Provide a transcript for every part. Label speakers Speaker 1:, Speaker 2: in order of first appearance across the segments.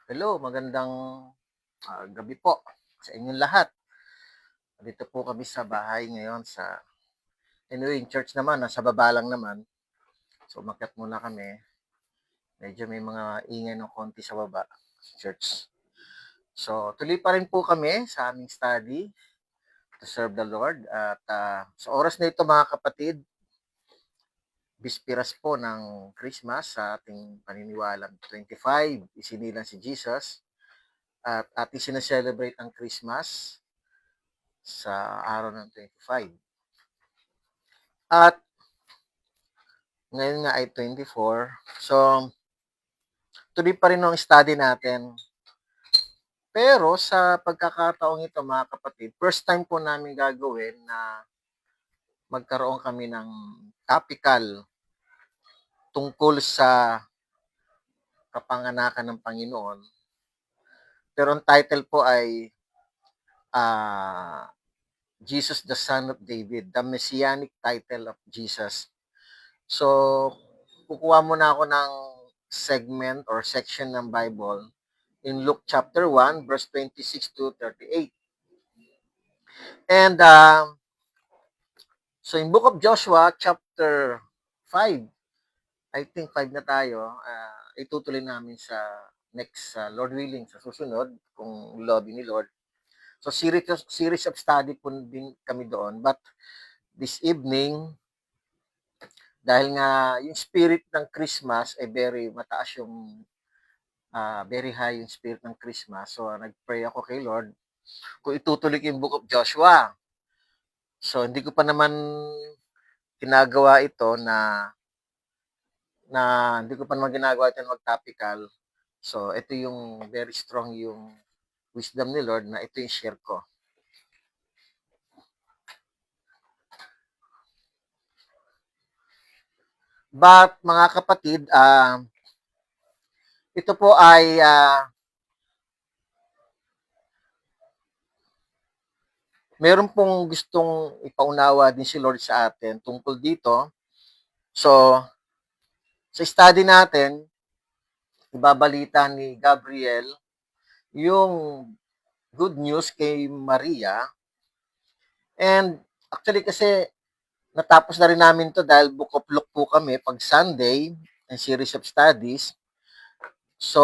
Speaker 1: Hello, magandang gabi po sa inyong lahat. Dito po kami sa bahay ngayon anyway, yung church naman, nasa baba lang naman. So, umakyat muna kami. Medyo may mga ingay ng konti sa baba sa church. So, tuloy pa rin po kami sa aming study to serve the Lord. At sa oras na ito mga kapatid, bispiras po ng Christmas sa ating paniniwalang 25, isinilang si Jesus. At ating sineselebrate ang Christmas sa araw ng 25. At ngayon nga ay 24. So, tuloy pa rin ang study natin. Pero sa pagkakataong ito mga kapatid, first time po namin gagawin na magkaroon kami ng topical tungkol sa kapanganakan ng Panginoon. Pero ang title po ay Jesus the Son of David, the Messianic title of Jesus. So, kukuha muna ako ng segment or section ng Bible in Luke chapter 1, verse 26 to 38. And so in Book of Joshua, chapter 5, I think 5 na tayo, itutuloy namin sa next, Lord willing, sa susunod, kung lobby ni Lord. So series of study po din kami doon. But this evening, dahil nga yung spirit ng Christmas ay very mataas yung very high yung spirit ng Christmas. So nag-pray ako kay Lord kung itutuloy ko yung Book of Joshua. So hindi ko pa naman ginagawa ito na hindi ko pa naman ginagawa ito mag-topical. So ito yung very strong yung wisdom ni Lord na ito yung share ko. But mga kapatid, ito po ay meron pong gustong ipaunawa din si Lord sa atin tungkol dito. So, sa study natin, ibabalita ni Gabriel yung good news kay Maria. And actually kasi natapos na rin namin to dahil book of Luke po kami pag Sunday, ang series of studies. So,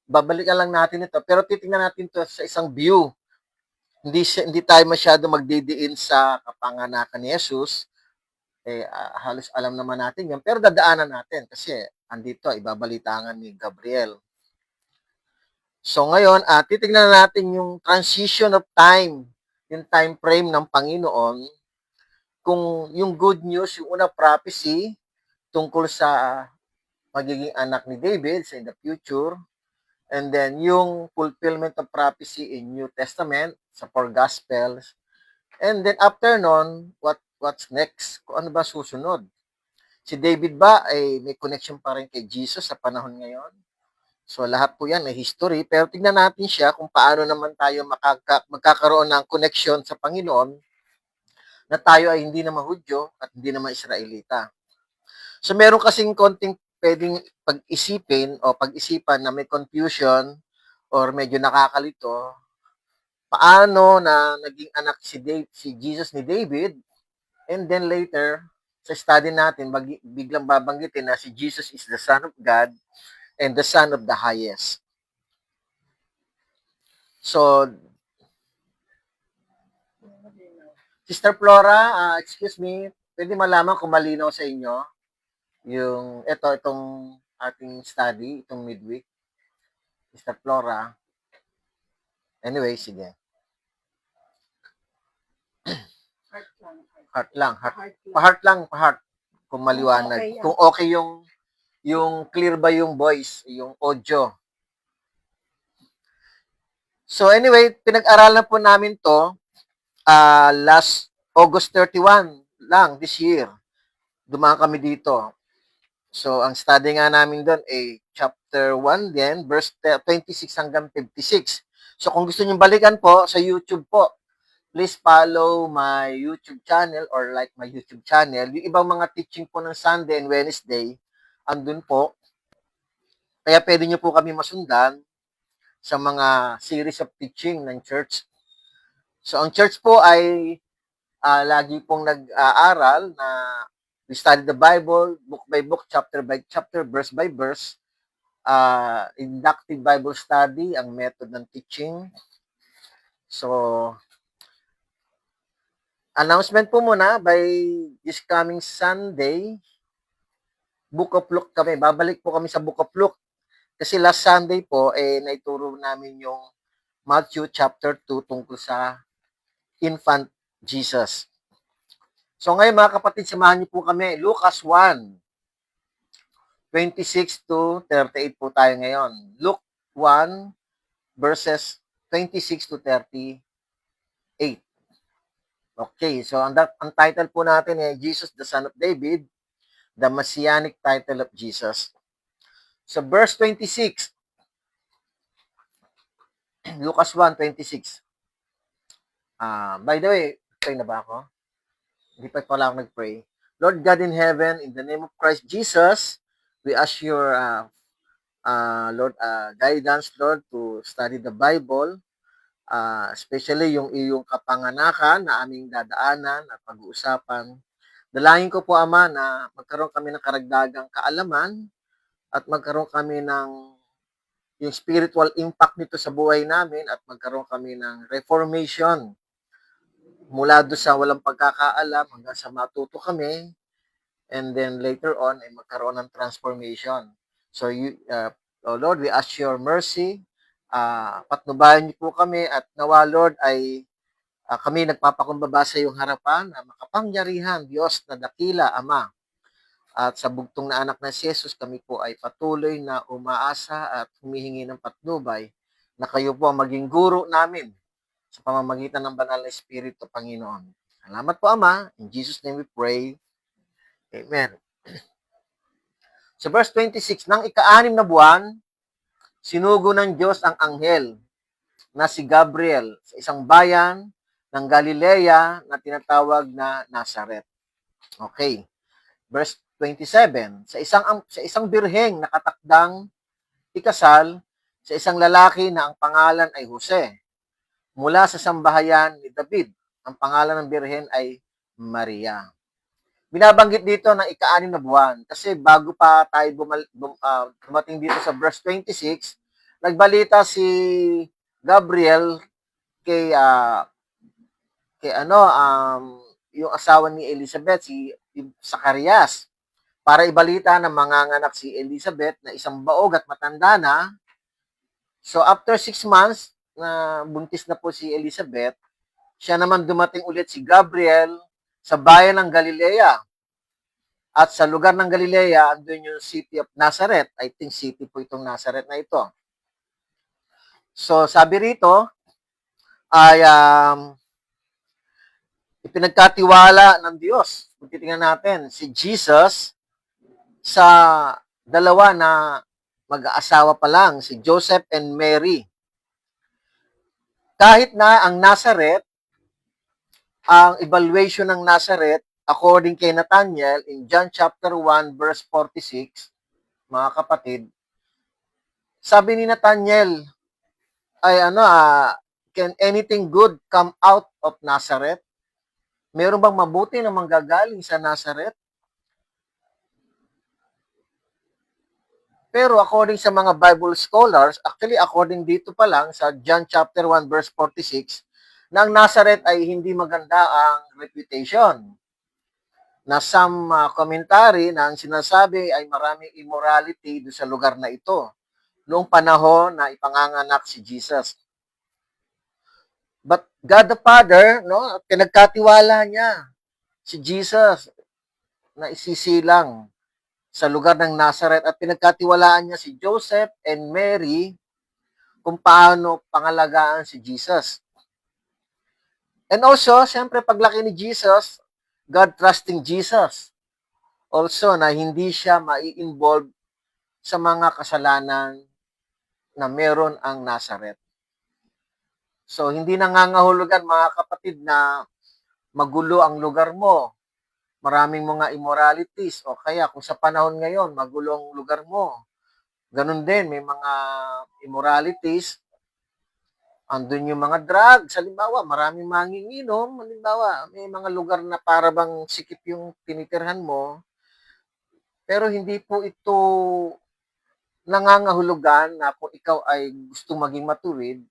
Speaker 1: babalikan lang natin ito. Pero titingnan natin to sa isang view. Hindi tayo masyado magdidiin sa kapanganakan ni Jesus. Halos alam naman natin yan. Pero dadaanan natin kasi andito, ibabalitangan ni Gabriel. So ngayon, titingnan natin yung transition of time, yung time frame ng Panginoon, kung yung good news, yung una prophecy tungkol sa magiging anak ni David sa in the future, and then yung fulfillment of prophecy in New Testament sa four Gospels, and then after nun, what's next? Kung ano ba susunod? Si David ba ay may connection pa rin kay Jesus sa panahon ngayon? So lahat po yan ay history, pero tingnan natin siya kung paano naman tayo magkakaroon ng connection sa Panginoon na tayo ay hindi naman Hudyo at hindi naman Israelita. So meron kasing konting pwedeng pag-isipin o pag-isipan na may confusion or medyo nakakalito. Paano na naging anak si Jesus ni David, and then later, sa study natin, biglang babanggitin na si Jesus is the Son of God and the Son of the Highest. So, Sister Flora, excuse me, pwede malaman kung malinaw sa inyo yung itong ating study, itong midweek. Sister Flora. Anyway, sige. Heart lang. Heart. Kung maliwanag. Kung okay yung clear ba yung voice, yung audio. So anyway, pinag-aralan po namin to last August 31 lang this year. Dumaan kami dito. So ang study nga namin doon ay chapter 1 din, verse 26 hanggang 56. So kung gusto niyo balikan po sa YouTube po, please follow my YouTube channel or like my YouTube channel. Yung ibang mga teaching po ng Sunday and Wednesday, andun po. Kaya pwede nyo po kami masundan. sa mga series of teaching ng church. So, ang church po ay lagi pong nag-aaral na we study the Bible, book by book, chapter by chapter, verse by verse. Inductive Bible study, ang method ng teaching. So, announcement po muna, by this coming Sunday, Book of Luke kami. Babalik po kami sa Book of Luke. Kasi last Sunday po, naituro namin yung Matthew chapter 2 tungkol sa infant Jesus. So ngayon mga kapatid, samahan niyo po kami. Lucas 1, 26 to 38 po tayo ngayon. Luke 1, verses 26 to 38. Okay, so ang title po natin ay Jesus, the Son of David, the Messianic title of Jesus. So verse 26, Lucas 1:26. By the way, pray na ba ako? Hindi pa pala ako nag-pray. Lord God in heaven, in the name of Christ Jesus, we ask your Lord guidance, Lord, to study the Bible, especially yung iyong kapanganakan na aming dadaanan at pag-uusapan. Dalangin ko po, Ama, na magkaroon kami ng karagdagang kaalaman at magkaroon kami ng yung spiritual impact nito sa buhay namin at magkaroon kami ng reformation mula doon sa walang pagkakaalam hanggang sa matuto kami, and then later on ay magkaroon ng transformation. So oh Lord, we ask your mercy, patnubayan niyo po kami at nawa Lord ay kami nagpapakumbaba sa iyong harapan na makapangyarihan Diyos na dakila Ama. At sa bugtong na anak na si Jesus, kami po ay patuloy na umaasa at humihingi ng patnubay na kayo po ang maging guro namin sa pamamagitan ng banal na Espiritu, Panginoon. Salamat po, Ama. In Jesus' name we pray. Amen. Sa verse 26, nang ika-6 na buwan, sinugo ng Diyos ang anghel na si Gabriel sa isang bayan ng Galilea na tinatawag na Nazareth. Okay. Verse 27, sa isang birheng nakatakdang ikasal sa isang lalaki na ang pangalan ay Jose, mula sa sambahayan ni David. Ang pangalan ng birhen ay Maria. Binabanggit dito ng ika-6 na buwan kasi bago pa tayo dumating dito sa verse 26, nagbalita si Gabriel kay yung asawa ni Elizabeth, si Zacarias, para ibalita na manganganak si Elizabeth na isang baog at matanda na. So after 6 months na buntis na po si Elizabeth, siya naman dumating ulit si Gabriel sa bayan ng Galilea. At sa lugar ng Galilea, andun yung city of Nazareth. I think city po itong Nazareth na ito. So sabi rito ay ipinagkatiwala ng Diyos. Kung titingnan natin, si Jesus sa dalawa na mag-aasawa pa lang, si Joseph and Mary. Kahit na ang Nazareth, ang evaluation ng Nazareth, according kay Nathaniel, in John chapter 1, verse 46, mga kapatid, sabi ni Nathaniel, ay can anything good come out of Nazareth? Meron bang mabuti na manggagaling sa Nazareth? Pero according sa mga Bible scholars, actually according dito pa lang sa John chapter 1 verse 46, na ang Nazareth ay hindi maganda ang reputation. Na some commentary na ang sinasabi ay maraming immorality doon sa lugar na ito noong panahon na ipanganganak si Jesus. But God the Father, no, pinagkatiwala niya si Jesus na isisilang sa lugar ng Nazareth at pinagkatiwalaan niya si Joseph and Mary kung paano pangalagaan si Jesus. And also, siyempre, paglaki ni Jesus, God trusting Jesus. Also, na hindi siya mai-involve sa mga kasalanan na meron ang Nazareth. So, hindi nangangahulugan, mga kapatid, na magulo ang lugar mo. Maraming mga immoralities o kaya kung sa panahon ngayon, magulo ang lugar mo. Ganun din, may mga immoralities andun yung mga drugs, halimbawa, maraming manginginom, halimbawa, may mga lugar na para bang sikip yung tinitirhan mo, pero hindi po ito nangangahulugan na kung ikaw ay gustong maging matuwid,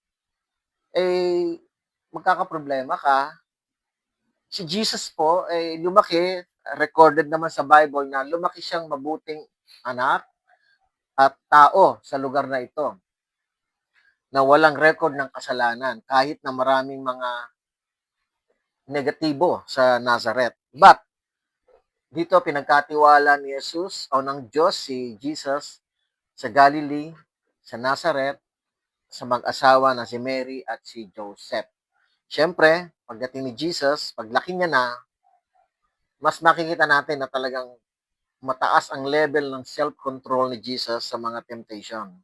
Speaker 1: eh, magkakaproblema ka. Si Jesus po, eh, lumaki, recorded naman sa Bible na lumaki siyang mabuting anak at tao sa lugar na ito na walang record ng kasalanan kahit na maraming mga negatibo sa Nazareth. But, dito pinagkatiwala ni Jesus o ng Diyos si Jesus sa Galilee, sa Nazareth, sa mag-asawa na si Mary at si Joseph. Siyempre, pagdating ni Jesus, paglaki niya na, mas makikita natin na talagang mataas ang level ng self-control ni Jesus sa mga temptation.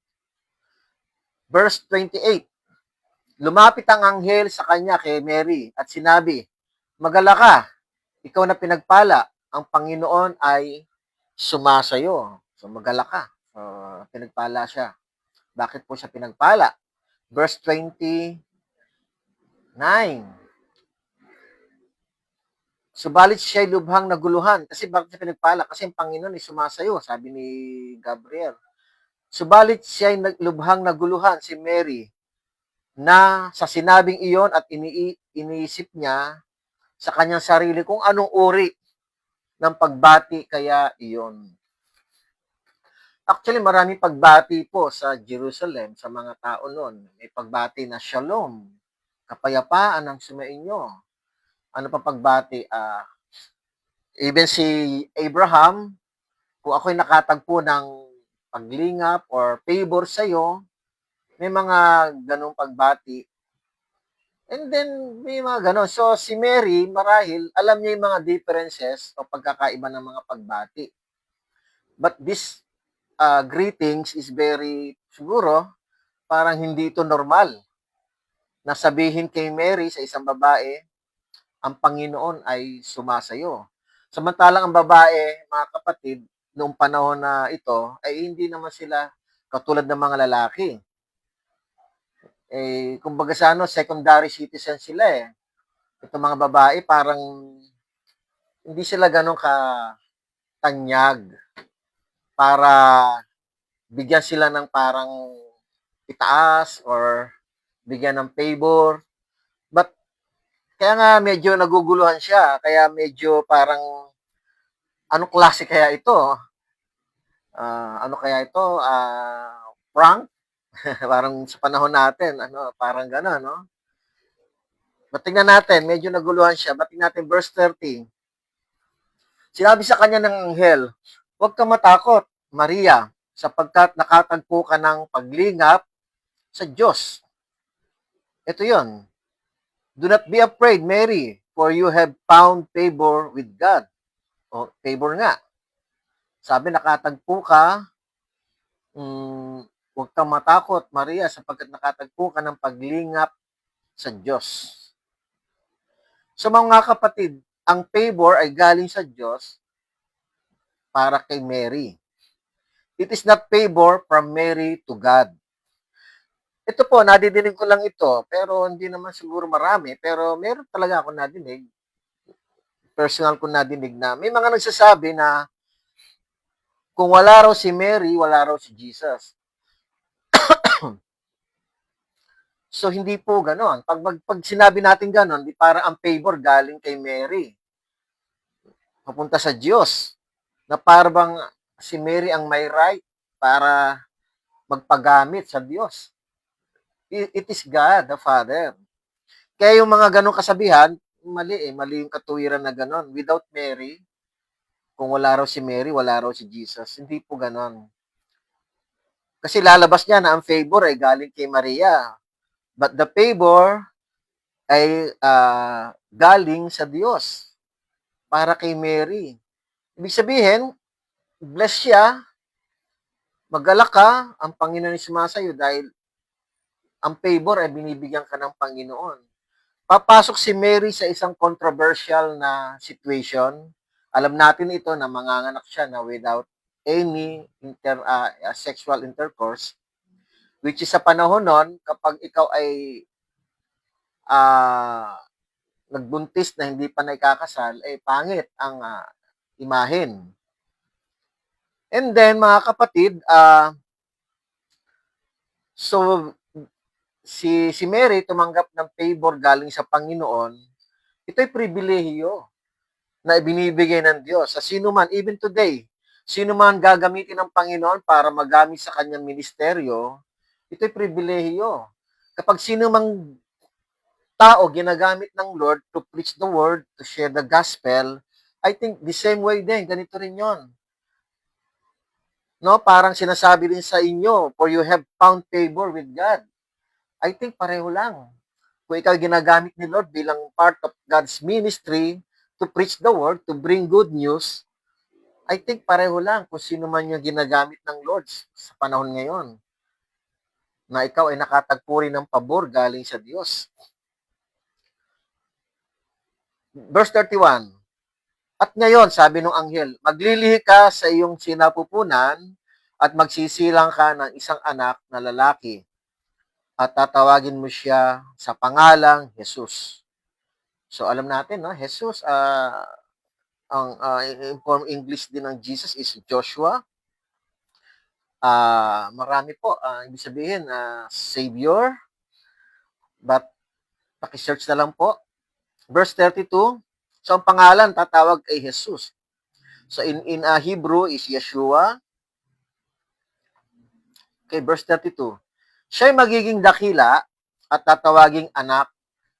Speaker 1: Verse 28, lumapit ang anghel sa kanya kay Mary at sinabi, "Magalala ka, ikaw na pinagpala, ang Panginoon ay sumasayo." So magalala ka. So, pinagpala siya. Bakit po siya pinagpala? Verse 29, subalit siya'y lubhang naguluhan. Kasi bakit siya pinagpala? Kasi ang Panginoon ay sumasayo, sabi ni Gabriel. Subalit siya'y lubhang naguluhan, si Mary, na sa sinabing iyon at iniisip niya sa kanyang sarili kung anong uri ng pagbati kaya iyon. Actually, maraming pagbati po sa Jerusalem, sa mga tao noon. May pagbati na shalom, kapayapaan ang sumainyo. Ano pa pagbati? Even si Abraham, kung ako'y nakatagpo ng paglingap or favor sa'yo, may mga ganong pagbati. And then, may mga ganon. So, si Mary, marahil, alam niya yung mga differences o pagkakaiba ng mga pagbati. But this greetings is very, siguro, parang hindi ito normal na sabihin kay Mary sa isang babae, ang Panginoon ay sumasayo. Samantalang ang babae, mga kapatid, noong panahon na ito, ay hindi naman sila katulad ng mga lalaki. Eh, kumbaga sa secondary citizen sila eh. Itong mga babae, parang hindi sila ganun tanyag para bigyan sila ng parang itaas or bigyan ng favor. But kaya nga medyo naguguluhan siya. Kaya medyo parang anong klase kaya ito? Ano kaya ito? Prank? Parang sa panahon natin, parang gano'n, no? But tingnan natin, medyo naguluhan siya. But tingnan natin verse 30. Sinabi sa kanya ng anghel, "Huwag kang matakot, Maria, sapagkat nakatagpo ka ng paglingap sa Diyos." Ito yon. "Do not be afraid, Mary, for you have found favor with God." O, favor nga. Sabi, nakatagpo ka, huwag kang matakot, Maria, sapagkat nakatagpo ka ng paglingap sa Diyos. So mga kapatid, ang favor ay galing sa Diyos para kay Mary. It is not favor from Mary to God. Ito po, nadidinig ko lang ito, pero hindi naman siguro marami, pero meron talaga ako nadinig, personal ko nadinig na may mga nagsasabi na kung wala raw si Mary, wala raw si Jesus. So, hindi po ganon. Pag sinabi natin ganon, di para ang favor galing kay Mary. Papunta sa Diyos. Na parang si Mary ang may right para magpagamit sa Diyos. It is God, the Father. Kaya yung mga ganong kasabihan, mali eh. Mali yung katuwiran na ganon. Without Mary, kung wala raw si Mary, wala raw si Jesus. Hindi po ganon. Kasi lalabas niya na ang favor ay galing kay Maria. But the favor ay galing sa Diyos para kay Mary. Ibig sabihin, bless siya, magalak ka, ang Panginoon ay sumasayo dahil ang favor ay binibigyan ka ng Panginoon. Papasok si Mary sa isang controversial na situation. Alam natin ito na manganganak siya na without any sexual intercourse, which is sa panahon nun, kapag ikaw ay nagbuntis na hindi pa naikakasal, pangit ang imahen. And then, mga kapatid, so, si Mary tumanggap ng favor galing sa Panginoon. Ito'y pribilehiyo na ibinibigay ng Diyos sa sino man, even today. Sino man gagamitin ng Panginoon para magamit sa kanyang ministeryo, ito'y pribilehiyo. Kapag sino mang tao ginagamit ng Lord to preach the word, to share the gospel, I think the same way din, ganito rin yon. No, parang sinasabi rin sa inyo, for you have found favor with God. I think pareho lang. Kung ikaw ginagamit ni Lord bilang part of God's ministry to preach the word, to bring good news, I think pareho lang kung sino man yung ginagamit ng Lord sa panahon ngayon na ikaw ay nakatagpo rin ng pabor galing sa Diyos. Verse 31, at ngayon, sabi ng anghel, maglilihi ka sa iyong sinapupunan at magsisilang ka ng isang anak na lalaki at tatawagin mo siya sa pangalang Jesus. So, alam natin, no? Jesus, ang inform English din ng Jesus is Joshua. Marami po, ibig sabihin, Savior. But, pakisearch na lang po. Verse 32, so ang pangalan tatawag ay Jesus. So, in Hebrew is Yeshua. Okay, verse 32. Siya'y magiging dakila at tatawaging anak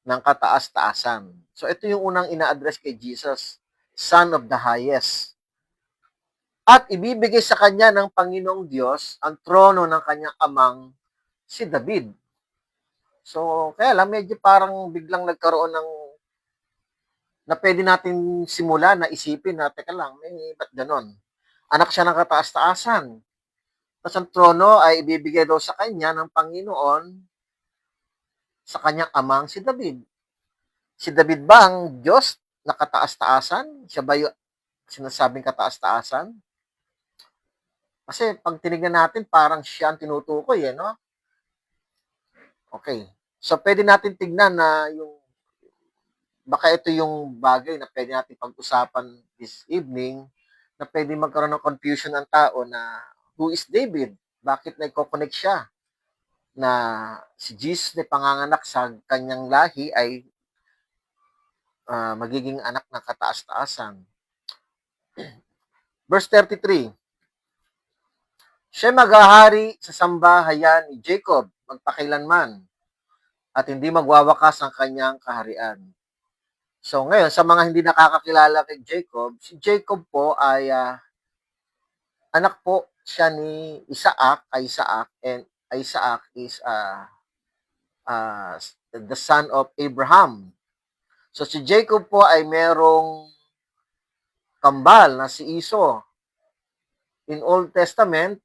Speaker 1: ng kataas-taasan. So, ito yung unang ina-address kay Jesus, Son of the Highest. At ibibigay sa kanya ng Panginoong Diyos ang trono ng kanyang amang si David. So, kaya lang medyo parang biglang nagkaroon ng na pwede natin simula na isipin na, teka lang, ba't ganon? Anak siya ng kataas-taasan. Tapos ang trono ay ibibigay daw sa kanya ng Panginoon sa kanyang amang si David. Si David ba ang Diyos na kataas-taasan? Siya ba yung sinasabing kataas-taasan? Kasi pag tinignan natin, parang siya ang tinutukoy, no? Okay. So, pwede natin tignan na baka ito yung bagay na pwede natin pag-usapan this evening, na pwede magkaroon ng confusion ng tao na who is David? Bakit na-connect siya? Na si Jesus na panganganak sa kanyang lahi ay magiging anak ng kataas-taasan. Verse 33, siya maghahari sa sambahayan ni Jacob magpakailanman at hindi magwawakas ang kanyang kaharian. So ngayon, sa mga hindi nakakakilala kay Jacob, si Jacob po ay anak po siya ni Isaac, and Isaac is the son of Abraham. So si Jacob po ay merong kambal na si Esau. In Old Testament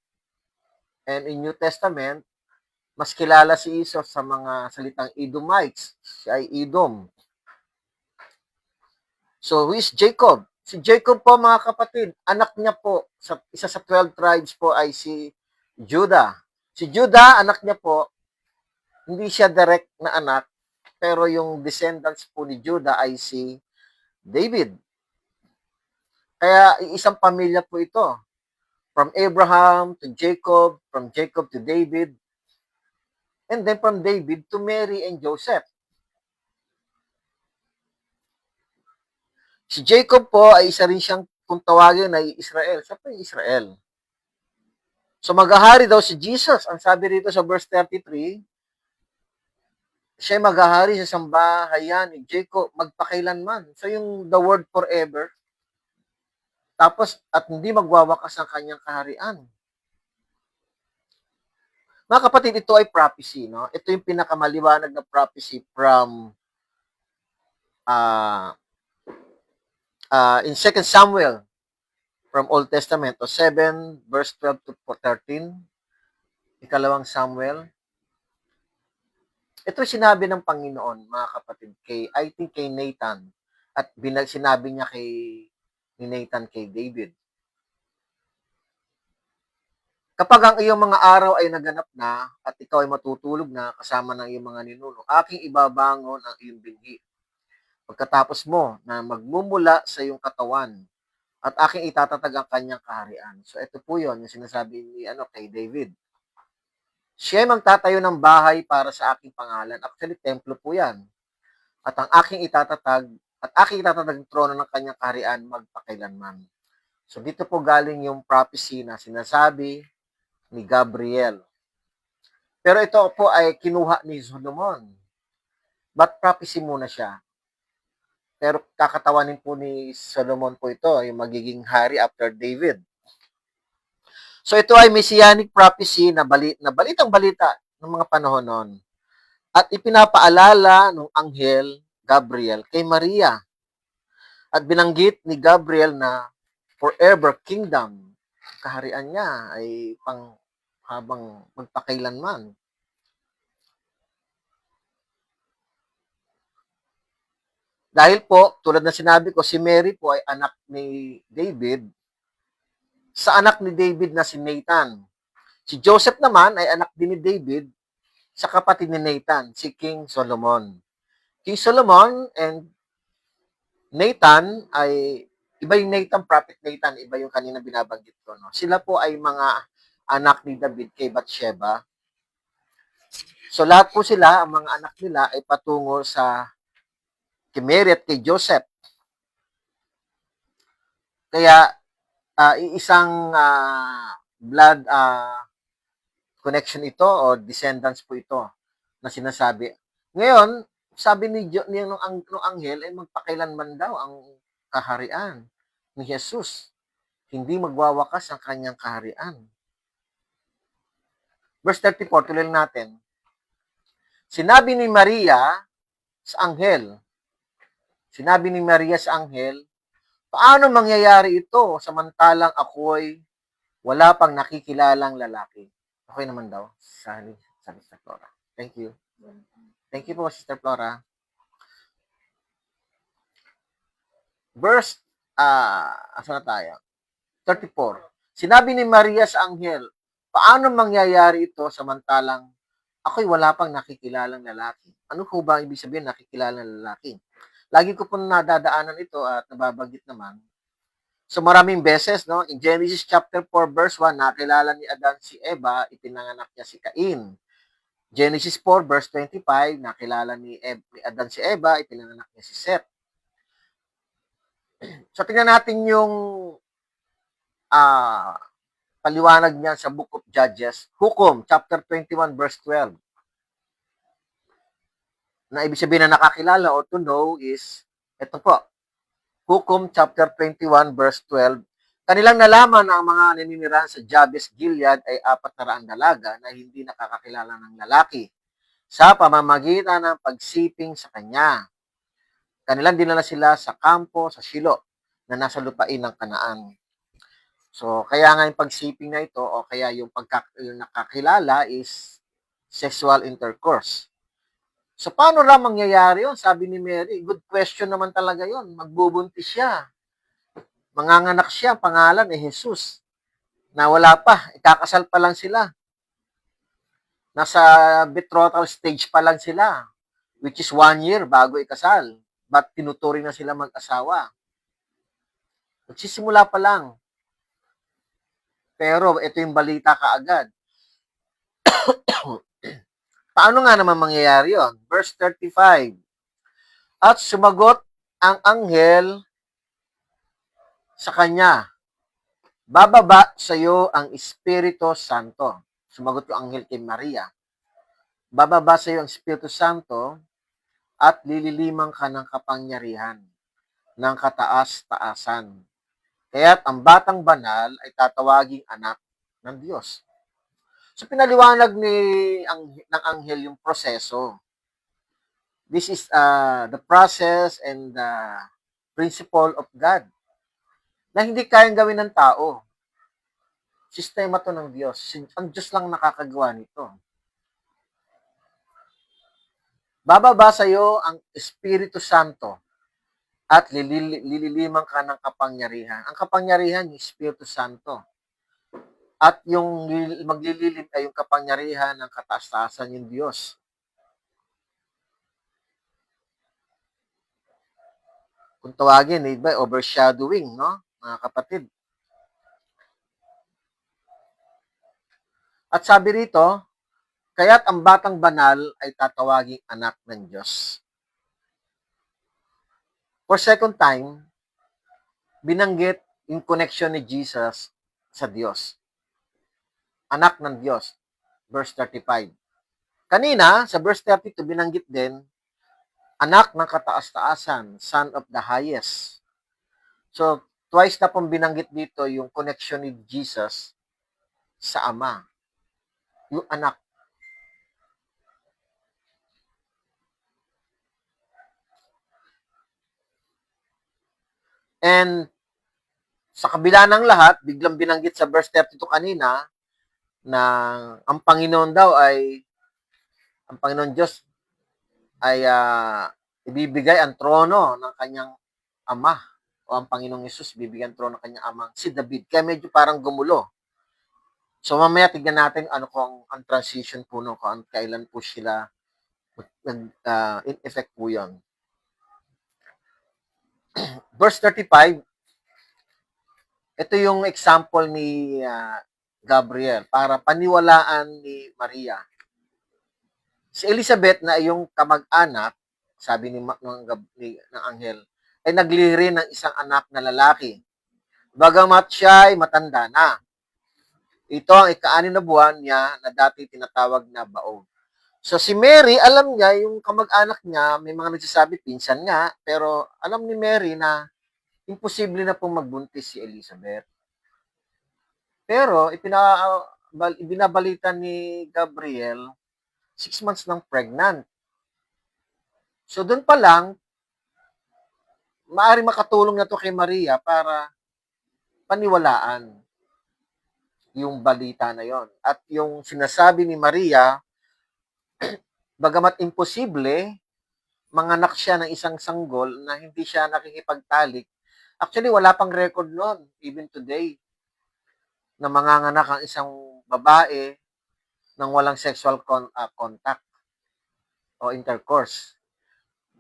Speaker 1: and in New Testament, mas kilala si Esau sa mga salitang Edomites. Siya ay Edom. So, who is Jacob? Si Jacob po, mga kapatid, anak niya po, isa sa 12 tribes po ay si Judah. Si Judah, anak niya po, hindi siya direct na anak, pero yung descendants po ni Judah ay si David. Kaya isang pamilya po ito. From Abraham to Jacob, from Jacob to David, and then from David to Mary and Joseph. Si Jacob po ay isa rin siyang kung tawagin ay Israel. Siya po yung Israel. So maghahari daw si Jesus. Ang sabi rito sa verse 33, siya ay maghahari sa sambahayan ni Jacob magpakailanman. So yung the word forever. Tapos at hindi magwawakas ang kanyang kaharian. Mga kapatid, ito ay prophecy, no? Ito yung pinakamaliwanag na prophecy from in 2 Samuel from Old Testament, o 7 verse 12 to 13, ikalawang Samuel. Ito sinabi ng Panginoon, mga kapatid, I think kay Nathan, at sinabi niya ni Nathan kay David. Kapag ang iyong mga araw ay naganap na at ikaw ay matutulog na kasama ng iyong mga ninuno, aking ibabangon ang iyong binhi. Pagkatapos mo na magmumula sa iyong katawan at aking itatatag ang kanyang kaharian. So ito po 'yon, yung sinasabi ni kay David. Siya ay magtatayo ng bahay para sa aking pangalan. Actually, templo po 'yan. At ang aking itatatag ang trono ng kanyang kaharian magpakailanman. So dito po galing yung prophecy na sinasabi ni Gabriel. Pero ito po ay kinuha ni Solomon. But prophecy muna siya. Pero kakatawanin po ni Solomon po ito, yung magiging hari after David. So ito ay messianic prophecy na balitang-balita ng mga panahon noon. At ipinapaalala ng anghel Gabriel kay Maria. At binanggit ni Gabriel na forever kingdom, kaharian niya ay pang habang magpakailanman. Dahil po, tulad na sinabi ko, si Mary po ay anak ni David, sa anak ni David na si Nathan. Si Joseph naman ay anak din ni David sa kapatid ni Nathan, si King Solomon. King Solomon and Nathan ay iba yung Nathan, Prophet Nathan, iba yung kanina binabanggit ko. No? Sila po ay mga anak ni David kay Bathsheba. So lahat po sila, ang mga anak nila ay patungo sa kay Mary at kay Joseph. Kaya iisang blood connection ito o descendants po ito na sinasabi. Ngayon, sabi nung anghel ay magpakailanman daw ang kaharian ni Jesus. Hindi magwawakas ang kanyang kaharian. Verse 34, tuloy natin. Sinabi ni Maria sa anghel, paano mangyayari ito samantalang ako'y wala pang nakikilalang lalaki? Okay naman daw, sabi Sister Flora. Thank you. Thank you po, Sister Flora. Verse, asa na tayo? 34. Sinabi ni Maria sa anghel, paano mangyayari ito samantalang ako'y wala pang nakikilalang lalaki? Ano po ba ibig sabihin nakikilalang lalaki? Lagi ko po nadadaanan ito at nababanggit naman. So maraming beses, no? In Genesis chapter 4 verse 1, nakilala ni Adan si Eva, ipinanganak niya si Cain. Genesis 4 verse 25, nakilala ni Adan si Eva, ipinanganak niya si Seth. So tingnan natin yung paliwanag niya sa Book of Judges, Hukom chapter 21 verse 12. Na ibig sabihin na nakakilala or to know is ito po. Hukom chapter 21 verse 12. Kanilang nalaman na ang mga naninirahan sa Jabes Gilead ay 400 dalaga na hindi nakakakilala ng lalaki sa pamamagitan ng pagsiping sa kanya. Kanilang dinala sila sa kampo sa Shilo na nasa lupain ng Kanaan. So, kaya nga yung pagsiping na ito o kaya yung nakakilala is sexual intercourse. So, paano lang mangyayari yun? Sabi ni Mary, good question naman talaga yun. Magbubuntis siya. Manganganak siya, pangalan Jesus. Na wala pa, ikakasal pa lang sila. Nasa betrothal stage pa lang sila, which is 1 year bago ikasal. But tinuturing na sila mag-asawa. Nagsisimula pa lang. Pero ito yung balita kaagad. Paano nga naman mangyayari yon? Verse 35. At sumagot ang anghel sa kanya, bababa sa iyo ang Espiritu Santo. Sumagot yung anghel kay Maria. Bababa sa iyo ang Espiritu Santo at lililimang ka ng kapangyarihan ng kataas-taasan. Kaya't ang batang banal ay tatawaging anak ng Diyos. So pinaliwanag ng anghel yung proseso. This is the process and the principle of God na hindi kayang gawin ng tao. Sistema to ng Diyos. Ang Diyos lang nakakagawa nito. Bababa sa iyo ang Espiritu Santo at lililimang ka ng kapangyarihan. Ang kapangyarihan, yung Espiritu Santo. At yung maglililim ay yung kapangyarihan ng kataas-taasan yung Diyos. Kung tawagin, iba, overshadowing, no? Mga kapatid. At sabi rito, kaya't ang batang banal ay tatawaging anak ng Diyos. For second time, binanggit yung connection ni Jesus sa Diyos. Anak ng Diyos. Verse 35. Kanina, sa verse 32, binanggit din, anak ng kataas-taasan, son of the highest. So, twice na pong binanggit dito yung connection ni Jesus sa Ama. Yung anak. And sa kabila ng lahat, biglang binanggit sa verse 32 kanina na ang Panginoon daw ay, ang Panginoon Diyos ay ibibigay ang trono ng kanyang ama, o ang Panginoong Yesus bibigyan ang trono ng kanyang amang si David. Kaya medyo parang gumulo. So mamaya tignan natin ano kung ang transition po no, kung kailan po sila in effect po yun. Verse 35, ito yung example ni Gabriel para paniwalaan ni Maria. Si Elizabeth na iyong kamag-anak, sabi ng anghel, ay nagliri ng isang anak na lalaki. Bagamat siya ay matanda na. Ito ang ika-6 na buwan niya na dati tinatawag na baog. So si Mary, alam niya, yung kamag-anak niya, may mga nagsasabi, pinsan nga, pero alam ni Mary na imposible na pong magbuntis si Elizabeth. Pero ibinabalita ni Gabriel, 6 months nang pregnant. So doon pa lang, maaari makatulong na to kay Maria para paniwalaan yung balita na yon. At yung sinasabi ni Maria, bagamat imposible, manganak siya ng isang sanggol na hindi siya nakikipagtalik. Actually, wala pang record noon, even today, na manganganak ang isang babae ng walang sexual contact o intercourse.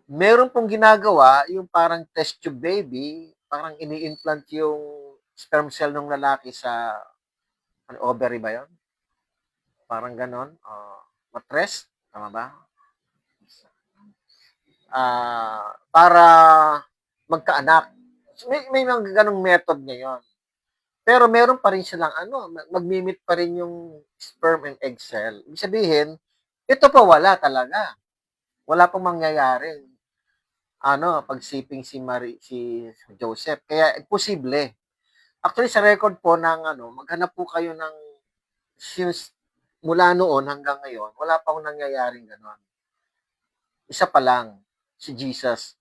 Speaker 1: Meron pong ginagawa, yung parang test tube baby, parang ini-implant yung sperm cell ng lalaki sa ovary ba yun? Parang ganon. Matres, tama ba? Para magkaanak. May mga ganong method ngayon. Pero meron pa rin silang magmimit pa rin yung sperm and egg cell. Ibig sabihin, ito pa wala talaga. Wala pong mangyayaring pagsiping si Joseph. Kaya imposible. Actually sa record po ng maghanap po kayo ng since mula noon hanggang ngayon, wala pa akong nangyayaring gano'n. Isa pa lang, si Jesus.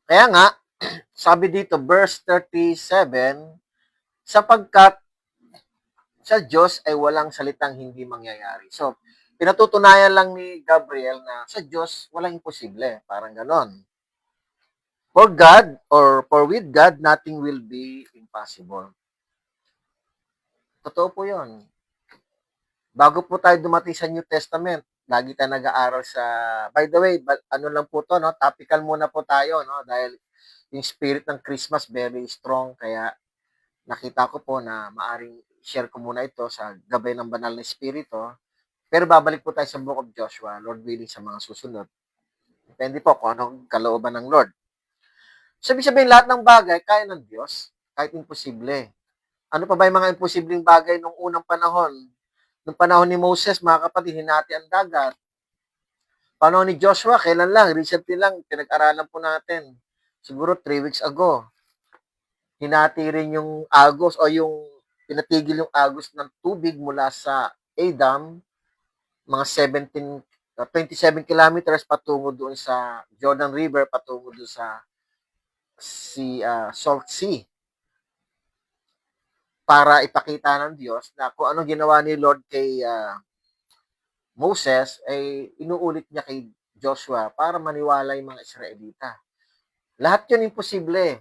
Speaker 1: Kaya nga, sabi dito, verse 37, sapagkat sa Diyos ay walang salitang hindi mangyayari. So, pinatutunayan lang ni Gabriel na sa Diyos walang imposible. Parang ganon. For God, or for with God, nothing will be impossible. Totoo po yun. Bago po tayo dumating sa New Testament, lagi tayo nag-aaral sa, by the way, ano lang po to, no? Topical muna po tayo, no? Dahil yung spirit ng Christmas very strong, kaya nakita ko po na maaring share ko muna ito sa Gabay ng Banal na Espiritu. Pero babalik po tayo sa Book of Joshua, Lord willing, sa mga susunod. Depende po kung anong kalooban ng Lord. Sabi-sabihin, lahat ng bagay, kaya ng Diyos, kahit imposible. Ano pa ba yung mga imposibleng bagay nung unang panahon? Nung panahon ni Moses, mga kapatid, hinati ang dagat. Panahon ni Joshua, kailan lang? Recently lang, pinag-aralan po natin. Siguro 3 weeks ago. Hinati rin yung agos o yung pinatigil yung agos ng tubig mula sa Adam, mga 27 kilometers patungo doon sa Jordan River, patungo doon sa Salt Sea. Para ipakita ng Diyos na kung ano ginawa ni Lord kay Moses, ay inuulit niya kay Joshua para maniwala yung mga Israelita. Lahat yun imposible.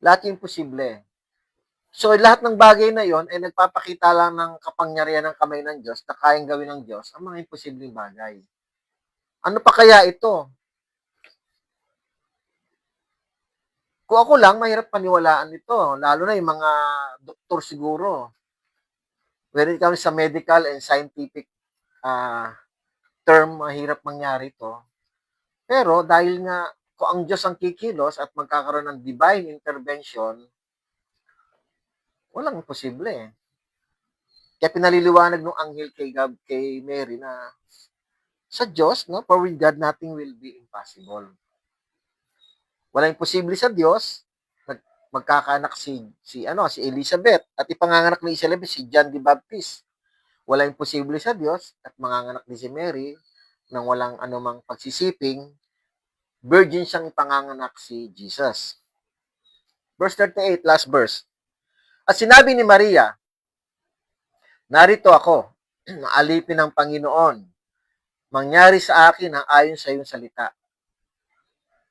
Speaker 1: Lahat yung posible. So, lahat ng bagay na yon ay nagpapakita lang ng kapangyarihan ng kamay ng Diyos na kayang gawin ng Diyos ang mga imposibleng bagay. Ano pa kaya ito? Kung ako lang, mahirap paniwalaan ito. Lalo na yung mga doktor siguro. When it comes sa medical and scientific term, mahirap mangyari ito. Pero dahil nga kung ang Diyos ang kikilos at magkakaroon ng divine intervention, walang imposible eh. Kaya pinaliliwanag ng anghel kay Mary na sa Diyos, no, for with God, nothing will be impossible. Walang imposible sa Diyos. Magkakaanak si Elizabeth at ipanganganak ni Elizabeth si John the Baptist. Walang imposible sa Diyos at manganganak din si Mary nang walang anumang pagsisiping. Virgin siyang ipanganganak si Jesus. Verse 38, last verse. At sinabi ni Maria, narito ako, alipin ng Panginoon. Mangyari sa akin ang ayon sa iyong salita.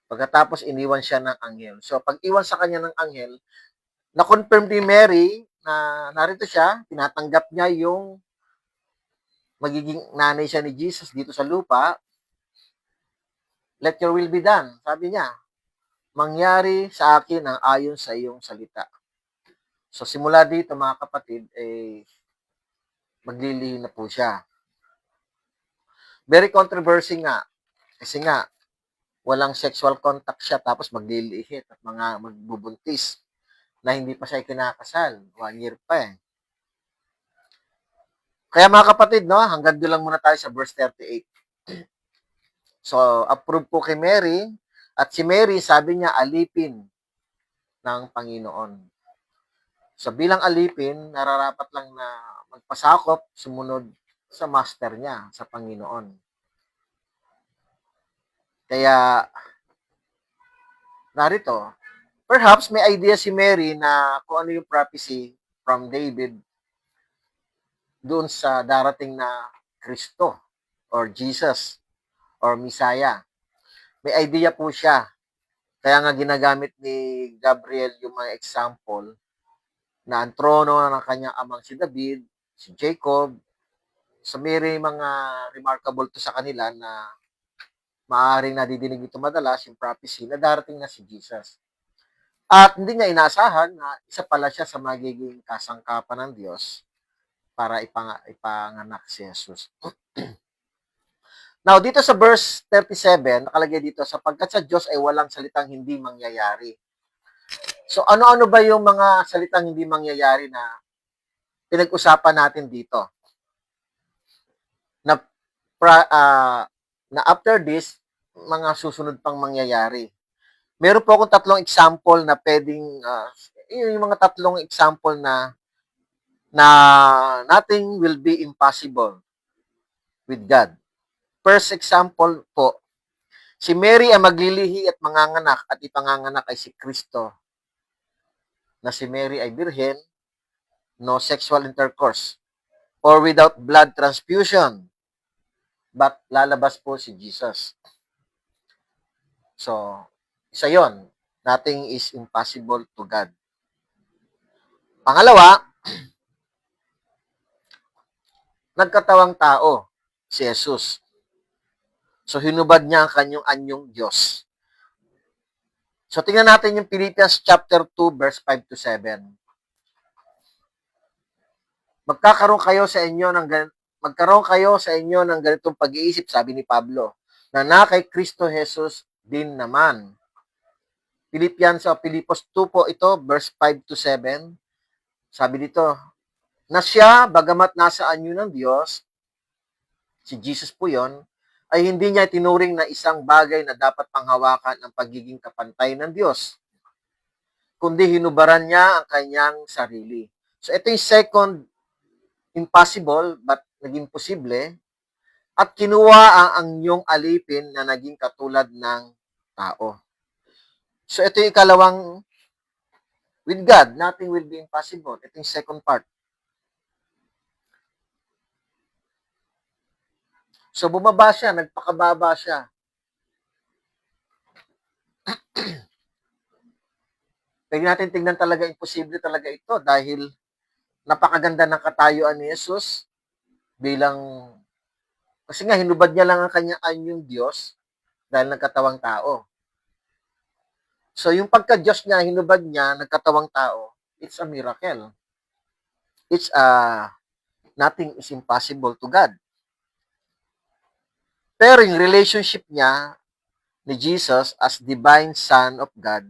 Speaker 1: Pagkatapos iniwan siya ng anghel. So pag iwan sa kanya ng anghel, na-confirm ni Mary na narito siya, tinatanggap niya yung magiging nanay siya ni Jesus dito sa lupa. Let your will be done. Sabi niya, mangyari sa akin ang ayon sa iyong salita. So simula dito mga kapatid, maglilihi na po siya. Very controversy nga. Kasi nga, walang sexual contact siya tapos maglilihit at mga magbubuntis na hindi pa siya ikinakasal. 1 year pa eh. Kaya mga kapatid, no, hanggang doon lang muna tayo sa verse 38. So, approve po kay Mary. At si Mary, sabi niya, alipin ng Panginoon. So, bilang alipin, nararapat lang na magpasakop, sumunod sa master niya, sa Panginoon. Kaya, narito, perhaps may idea si Mary na kung ano yung prophecy from David doon sa darating na Kristo or Jesus or Messiah. May idea po siya. Kaya nga ginagamit ni Gabriel yung mga example na ang trono ng kanyang amang si David, si Jacob. So may mga remarkable to sa kanila na maaaring nadidinig ito madalas yung prophecy na darating na si Jesus. At hindi niya inaasahan na isa pala siya sa magiging kasangkapan ng Diyos para ipanganak si Jesus. Now, dito sa verse 37, nakalagay dito, sapagkat sa Diyos ay walang salitang hindi mangyayari. So, ano-ano ba yung mga salitang hindi mangyayari na pinag-usapan natin dito? Na, na after this, mga susunod pang mangyayari. Meron po akong tatlong example na pwedeng, yung mga tatlong example na nothing will be impossible with God. First example po, si Mary ay maglilihi at manganganak at ipanganganak ay si Kristo. Na si Mary ay birhen, no sexual intercourse, or without blood transfusion. But lalabas po si Jesus. So, isa yon. Nothing is impossible to God. Pangalawa, nagkatawang tao, si Jesus. So, hinubad niya ang kanyang anyong Diyos. So, tingnan natin yung Philippians chapter 2, verse 5 to 7. Magkakaroon kayo sa inyo ng ganitong pag-iisip, sabi ni Pablo, na kay Kristo Jesus din naman. Pilipos 2 po ito, verse 5 to 7. Sabi dito, na siya, bagamat nasa anyo ng Diyos, si Jesus po yon, ay hindi niya tinuring na isang bagay na dapat panghawakan ang pagiging kapantay ng Diyos, kundi hinubaran niya ang kanyang sarili. So ito yung second impossible but naging posible at kinuha ang inyong alipin na naging katulad ng tao. So ito yung ikalawang with God, nothing will be impossible. Ito yung second part. So bumaba siya, nagpakababa siya. Pwede natin tingnan talaga imposible talaga ito dahil napakaganda ng katayuan ni Jesus bilang kasi nga hinubad niya lang ang kanyang anyong Diyos dahil nagkatawang tao. So yung pagka-Diyos niya, hinubad niya, nagkatawang tao, it's a miracle. It's nothing is impossible to God. Pero yung relationship niya ni Jesus as divine Son of God,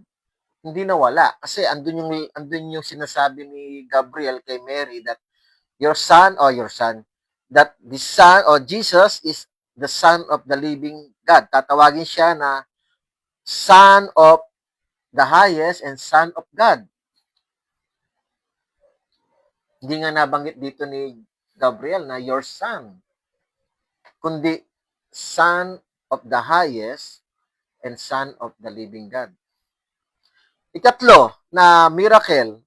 Speaker 1: hindi nawala. Kasi andun yung sinasabi ni Gabriel kay Mary that your son, that the son or Jesus is the Son of the living God. Tatawagin siya na Son of the highest and Son of God. Hindi nga nabanggit dito ni Gabriel na your son, kundi Son of the highest and Son of the living God. Ikatlo na miracle,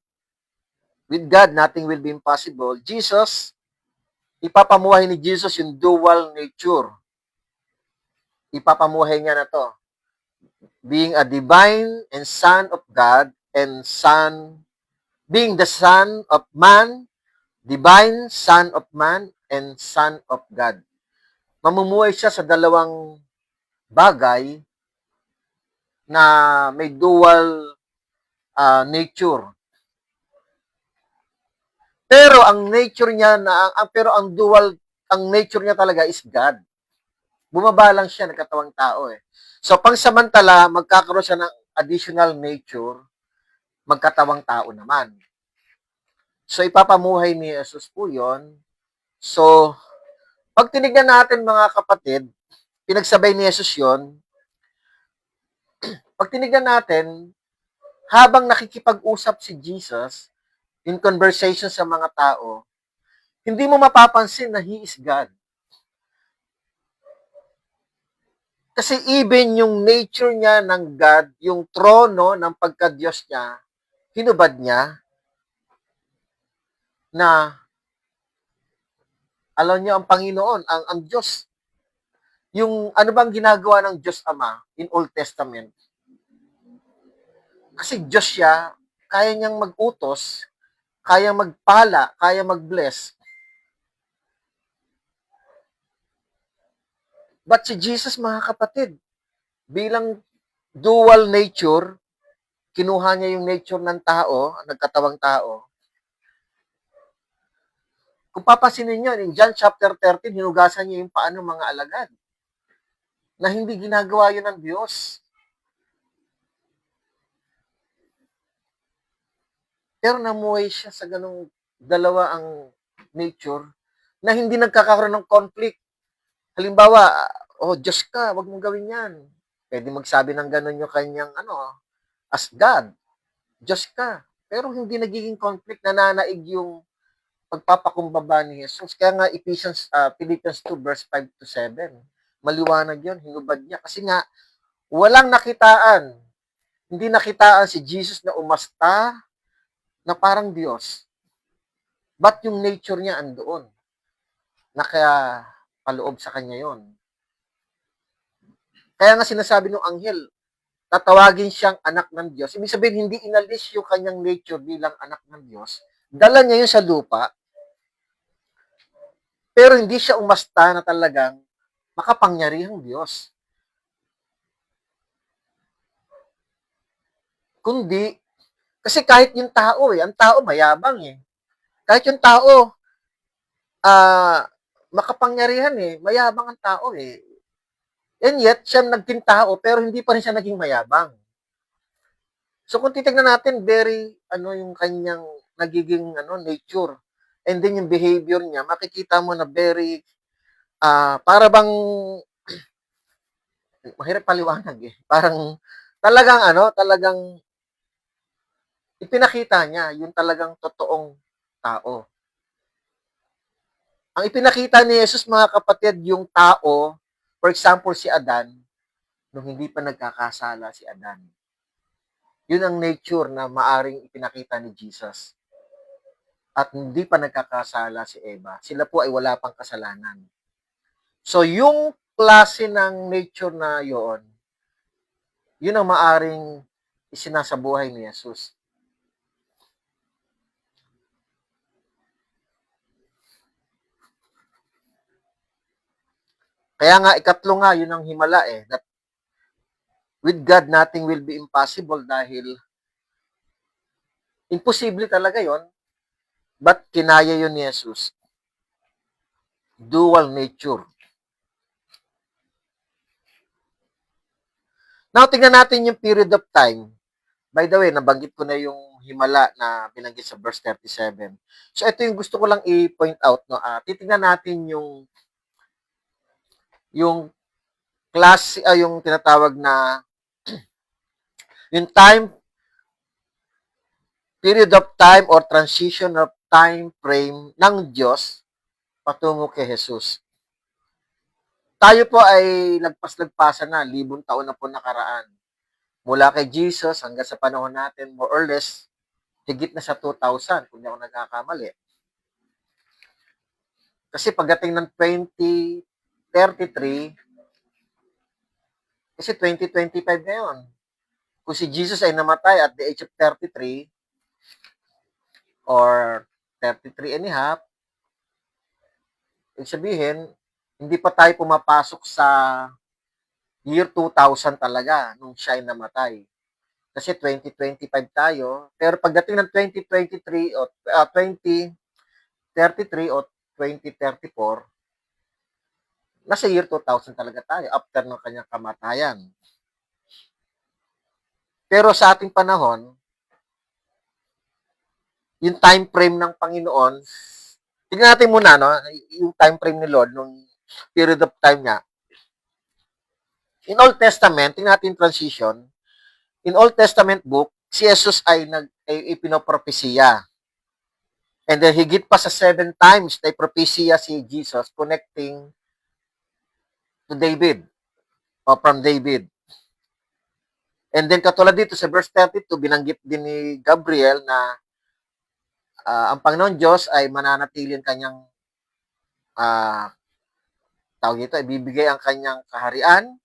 Speaker 1: with God, nothing will be impossible. Jesus, ipapamuhay ni Jesus yung dual nature. Ipapamuhay niya na to. Being a divine and Son of God and being the Son of Man, divine Son of Man and Son of God. Mamumuhay siya sa dalawang bagay na may dual nature. Pero ang nature niya pero ang nature niya talaga is God. Bumaba lang siya, nagkatawang tao eh. So, pangsamantala, magkakaroon siya ng additional nature, magkatawang tao naman. So, ipapamuhay ni Jesus po yun. So, pag tinignan natin mga kapatid, pinagsabay ni Jesus yun, pag tinignan natin, habang nakikipag-usap si Jesus in conversation sa mga tao, hindi mo mapapansin na He is God. Kasi even yung nature niya ng God, yung trono ng pagka-Diyos niya, hinubad niya na alam niyo ang Panginoon, ang Diyos, yung ano bang ginagawa ng Diyos Ama in Old Testament? Kasi Diyos siya, kaya niyang mag-utos, kaya magpala, kaya mag-bless. But si Jesus, mga kapatid, bilang dual nature, kinuha niya yung nature ng tao, nagkatawang tao. Kung papasinin niyo, in John chapter 13, hinugasan niya yung paano mga alagad. Na hindi ginagawa yun ng Diyos. Pero namuhay siya sa ganung dalawa ang nature na hindi nagkakaroon ng conflict. Halimbawa, Diyos ka, wag mong gawin yan. Pwede magsabi ng ganun yung kanyang, as God, Diyos ka. Pero hindi nagiging conflict, nananaig yung pagpapakumbaba ni Jesus. Kaya nga, Philippians 2, verse 5 to 7, maliwanag yun, hinubad niya. Kasi nga, walang nakitaan, hindi nakitaan si Jesus na umasta, na parang Diyos. But yung nature niya andoon. Na kaya paloob sa kanya yon. Kaya nga sinasabi ng anghel, tatawagin siyang anak ng Diyos. Ibig sabihin, hindi inalis yung kanyang nature bilang anak ng Diyos. Dala niya yun sa lupa, pero hindi siya umasta na talagang makapangyarihang Diyos. Kundi, kasi kahit yung tao ang tao mayabang eh. Kahit yung tao, makapangyarihan eh, mayabang ang tao eh. And yet, siya naging tao, pero hindi pa rin siya naging mayabang. So kung titignan natin, yung kanyang nagiging nature. And then yung behavior niya, makikita mo na very, para bang, mahirap paliwanag eh. Parang, talagang ipinakita niya yung talagang totoong tao. Ang ipinakita ni Jesus, mga kapatid, yung tao, for example, si Adan, nung hindi pa nagkakasala si Adan. Yun ang nature na maaring ipinakita ni Jesus. At hindi pa nagkakasala si Eva. Sila po ay wala pang kasalanan. So, yung klase ng nature na yun ang maaring isinasabuhay ni Jesus. Kaya nga, ikatlo nga, yun ang himala that with God, nothing will be impossible dahil imposible talaga yon, but kinaya yun ni Jesus. Dual nature. Now, tingnan natin yung period of time. By the way, nabanggit ko na yung himala na binanggit sa verse 37. So, ito yung gusto ko lang i-point out. No? Titingnan natin yung class, yung tinatawag na yung time, period of time or transition of time frame ng Diyos patungo kay Jesus. Tayo po ay lagpas-lagpasan na, libong taon na po nakaraan. Mula kay Jesus hanggang sa panahon natin, more or less, higit na sa 2,000, kung di ako nagkakamali. Kasi pagdating ng 2033, kasi 2025 ngayon, kung si Jesus ay namatay at the age of 33, or 33 and a half, ibig sabihin, hindi pa tayo pumapasok sa year 2000 talaga nung siya ay namatay. Kasi 2025 tayo, pero pagdating ng 2023 o 2033 o 2034, nasa year 2000 talaga tayo after ng kanyang kamatayan. Pero sa ating panahon, yung time frame ng Panginoon, tingnan natin muna, no, yung time frame ni Lord, nung period of time niya. In Old Testament, tingnan natin transition. In Old Testament book, si Jesus ay ipinopropesiya. And then higit pa sa 7 times na propesya si Jesus connecting to David o from David. And then katulad dito sa verse 32, binanggit din ni Gabriel na ang Panginoon Diyos ay mananatiling kanyang tawag dito, ibibigay ang kanyang kaharian,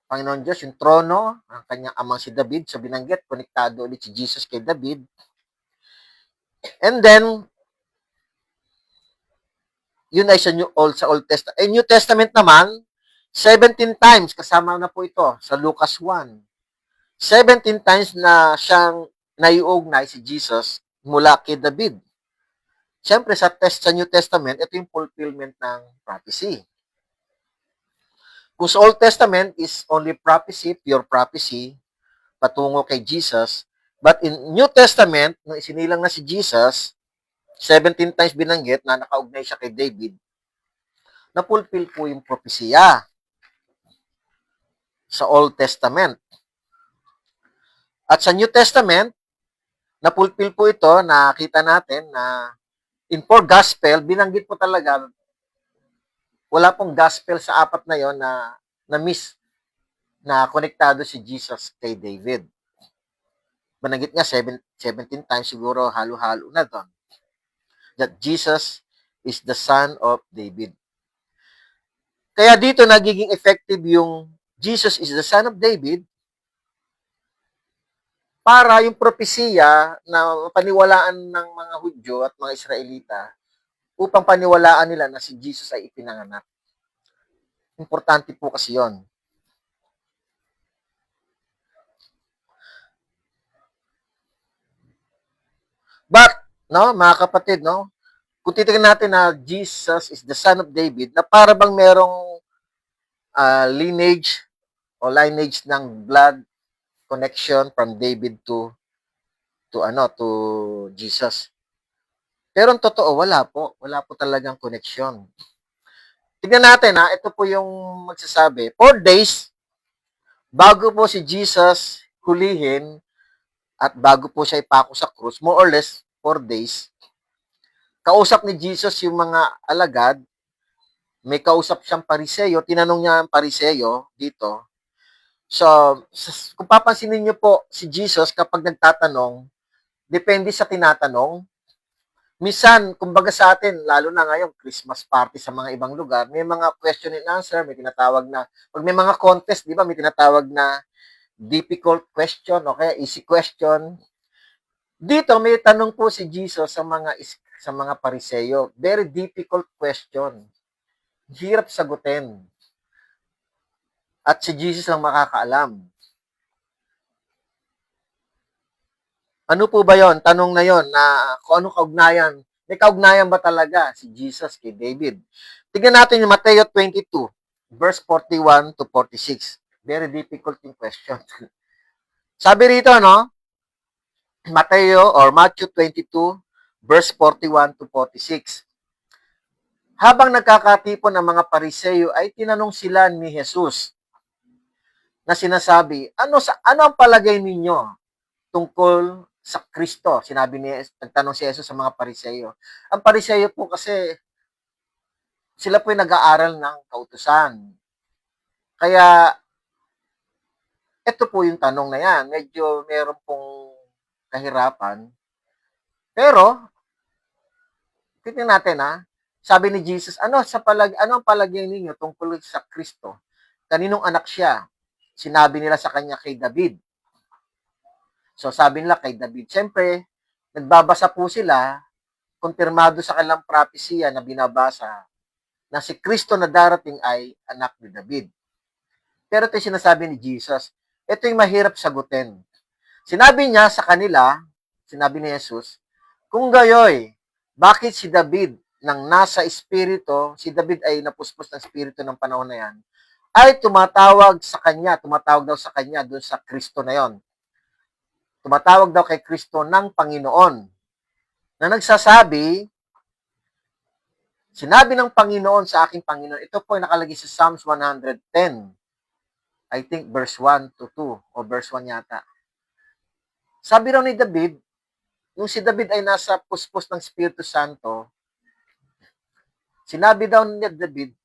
Speaker 1: Panginoon Diyos, yung trono, ang kanyang amang si David. So binanggit, konektado ulit si Jesus kay David. And then, yun ay sa Old Testament. New Testament naman, 17 times, kasama na po ito sa Lucas 1. 17 times na siyang naiugnay si Jesus mula kay David. Siyempre, sa New Testament, ito yung fulfillment ng prophecy. Kung sa Old Testament is only prophecy, pure prophecy, patungo kay Jesus, but in New Testament, nung isinilang na si Jesus, 17 times binanggit na nakaugnay siya kay David, na-fulfill po yung propesya sa Old Testament. At sa New Testament, na-fulfill po ito, nakita natin na in 4 gospel, binanggit po talaga, wala pong gospel sa 4 na yon na miss na konektado si Jesus kay David. Binanggit nga 17 times, siguro halo-halo na doon. That Jesus is the son of David. Kaya dito nagiging effective yung Jesus is the son of David para yung propesiya na paniwalaan ng mga Hudyo at mga Israelita upang paniwalaan nila na si Jesus ay ipinanganak. Importante po kasi yon. But, no, mga kapatid, no, kung titignan natin na Jesus is the son of David, na para bang merong lineage o lineage ng blood connection from David to Jesus. Pero ang totoo, wala po talagang connection. Tignan natin ito po yung magsasabi. 4 days bago po si Jesus hulihin at bago po siya ipako sa krus, more or less 4 days, kausap ni Jesus yung mga alagad, may kausap siyang pariseyo, tinanong niya ang pariseyo dito. So, kung papansinin niyo po si Jesus kapag nagtatanong, depende sa tinatanong. Minsan, kumbaga sa atin, lalo na ngayon, Christmas party sa mga ibang lugar, may mga question and answer, may tinatawag na, pag may mga contest, di ba, may tinatawag na difficult question, okay, easy question. Dito, may tanong po si Jesus sa mga pariseyo. Very difficult question. Hirap sagutin. At si Jesus lang makakaalam. Ano po ba yon? Tanong na yon na kung anong kaugnayan. May kaugnayan ba talaga si Jesus kay David? Tignan natin yung Mateo 22, verse 41 to 46. Very difficult yung question. Sabi rito, no? Mateo or Matthew 22, verse 41 to 46. Habang nagkakatipon ang mga Pariseo ay tinanong sila ni Jesus na sinasabi, ano ang palagay ninyo tungkol sa Kristo? Nagtanong si Jesus sa mga Pariseo. Ang Pariseo po kasi sila po yung nag-aaral ng kautusan. Kaya ito po yung tanong na yan. Medyo meron pong kahirapan. Pero tingnan natin ha. Sabi ni Jesus, ano ang palagay ninyo tungkol sa Kristo? Kaninong anak siya? Sinabi nila sa kanya kay David. So sabi nila kay David. Siyempre, nagbabasa po sila, kumpirmado sa kanilang propesya na binabasa na si Kristo na darating ay anak ni David. Pero ito yung sinasabi ni Jesus. Ito yung mahirap sagutin. Sinabi niya sa kanila, sinabi ni Jesus, kung gayoy, bakit si David nang nasa espiritu, si David ay napuspos ng espiritu ng panahon na yan, ay tumatawag daw sa kanya doon sa Kristo na yon. Tumatawag daw kay Kristo ng Panginoon na nagsasabi, sinabi ng Panginoon sa aking Panginoon, ito po ay nakalagay sa Psalms 110, I think verse 1 to 2, o verse 1 yata. Sabi raw ni David, nung si David ay nasa puspos ng Espiritu Santo, sinabi daw ni David,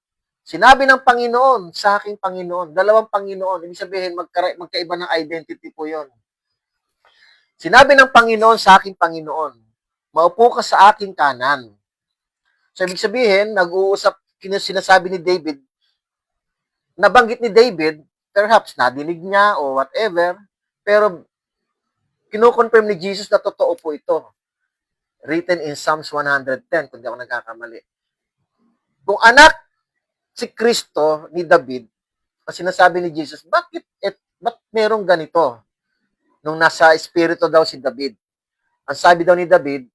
Speaker 1: sinabi ng Panginoon sa aking Panginoon, dalawang Panginoon, ibig sabihin magkaiba ng identity po yon. Sinabi ng Panginoon sa aking Panginoon, maupo ka sa aking kanan. So ibig sabihin, sinasabi ni David, nabanggit ni David, perhaps nadinig niya o whatever, pero kino-confirm ni Jesus na totoo po ito. Written in Psalms 110, kung di ako nagkakamali. Kung anak si Kristo ni David, ang sinasabi ni Jesus, bakit merong ganito? Nung nasa espiritu daw si David. Ang sabi daw ni David,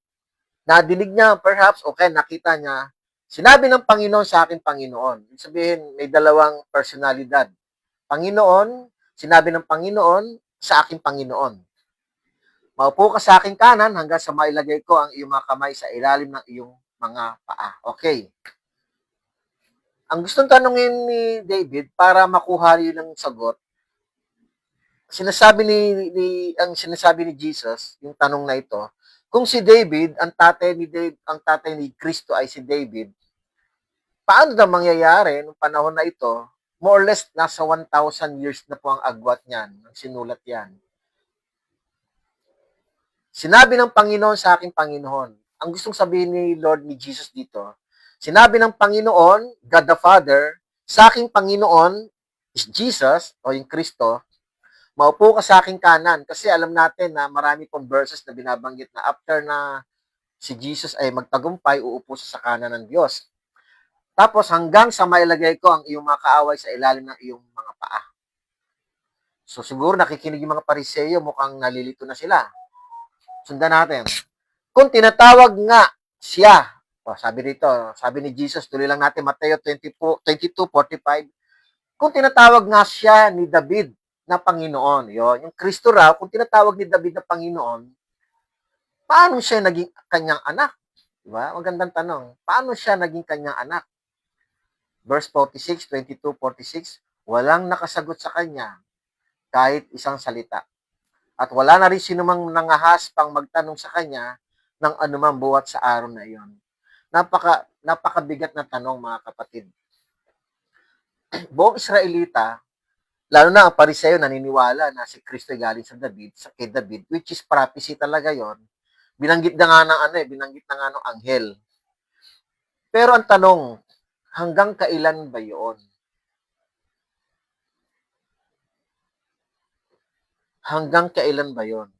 Speaker 1: nadinig niya, perhaps, okay, nakita niya, sinabi ng Panginoon sa akin, Panginoon. Ibig sabihin, may dalawang personalidad. Panginoon, sinabi ng Panginoon sa aking Panginoon. Maupo ka sa aking kanan hanggang sa mailagay ko ang iyong mga kamay sa ilalim ng iyong mga paa. Okay. Ang gustong tanungin ni David para makuha yun ng sagot, sinasabi ni Jesus, yung tanong na ito, kung si David, ang tatay ni Kristo ay si David, paano daw mangyayari nung panahon na ito? More or less nasa 1,000 years na po ang agwat niyan, ang sinulat yan. Sinabi ng Panginoon sa aking Panginoon. Ang gustong sabihin ni Lord ni Jesus dito, sinabi ng Panginoon, God the Father, sa aking Panginoon is Jesus o yung Kristo, maupo ka sa aking kanan. Kasi alam natin na marami pong verses na binabanggit na after na si Jesus ay magtagumpay, uupo sa kanan ng Diyos. Tapos hanggang sa mailagay ko ang iyong mga kaaway sa ilalim ng iyong mga paa. So siguro nakikinig yung mga Pariseo, mukhang nalilito na sila. Sundan natin. Kung tinatawag nga siya, sabi ni Jesus, tuloy lang natin Mateo 22:45, kung tinatawag nga siya ni David na Panginoon, yung Kristo raw, kung tinatawag ni David na Panginoon, paano siya naging kanyang anak? Diba? Magandang tanong. Paano siya naging kanyang anak? Verse 46, 22:46, walang nakasagot sa kanya kahit isang salita. At wala na rin sinumang nangahas pang magtanong sa kanya ng anumang buwat sa araw na iyon. Napakabigat na tanong, mga kapatid. Buong Israelita, lalo na ang Pariseo, naniniwala na si Kristo ay galing kay David, which is prophecy talaga yon. Binanggit na nga ng anghel. Pero ang tanong, hanggang kailan ba yon? Hanggang kailan ba yon?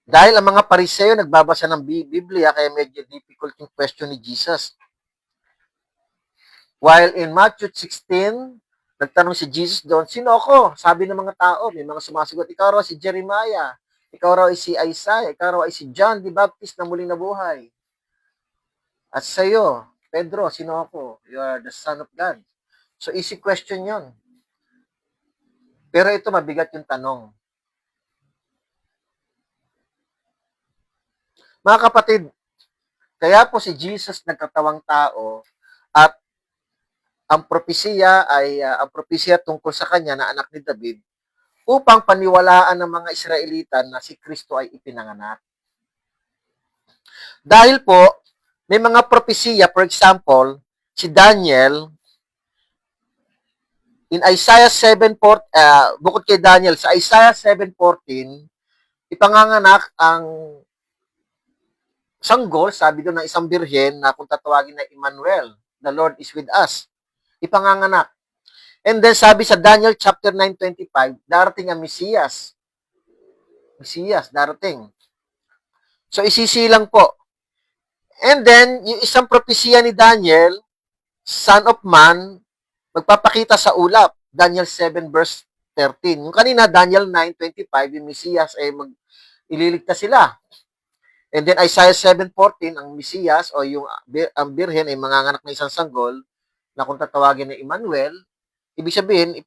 Speaker 1: Dahil ang mga Pariseo nagbabasa ng Biblia, kaya medyo difficult yung question ni Jesus. While in Matthew 16, Nagtanong si Jesus doon, sino ako? Sabi ng mga tao, may mga sumasagot, ikaw raw si Jeremiah, ikaw raw ay si Isaiah, ikaw raw ay si John the Baptist na muling nabuhay. At sa'yo, Pedro, sino ako? You are the Son of God. So, easy question yon. Pero ito, mabigat yung tanong. Mga kapatid, kaya po si Jesus nagkatawang tao at ang propesiya tungkol sa kanya na anak ni David upang paniwalaan ng mga Israelita na si Kristo ay ipinanganak. Dahil po, may mga propesiya, for example, si Daniel, in Isaiah 7:14, bukod kay Daniel, sa Isaiah 7:14, ipanganganak ang sanggol, sabi doon ng isang birhen na kung tatawagin na Emmanuel, the Lord is with us. Ipanganganak. And then sabi sa Daniel chapter 9:25, darating ang Mesiyas. Mesiyas, darating. So isisilang po. And then, yung isang propesiya ni Daniel, Son of Man, magpapakita sa ulap. Daniel 7 verse 13. Yung kanina, Daniel 9:25, yung Mesiyas ay ililigtas sila. And then Isaiah 7:14, ang Mesiyas o yung ang birhen ay manganganak ng isang sanggol na kung tatawagin na Emmanuel, ibig sabihin,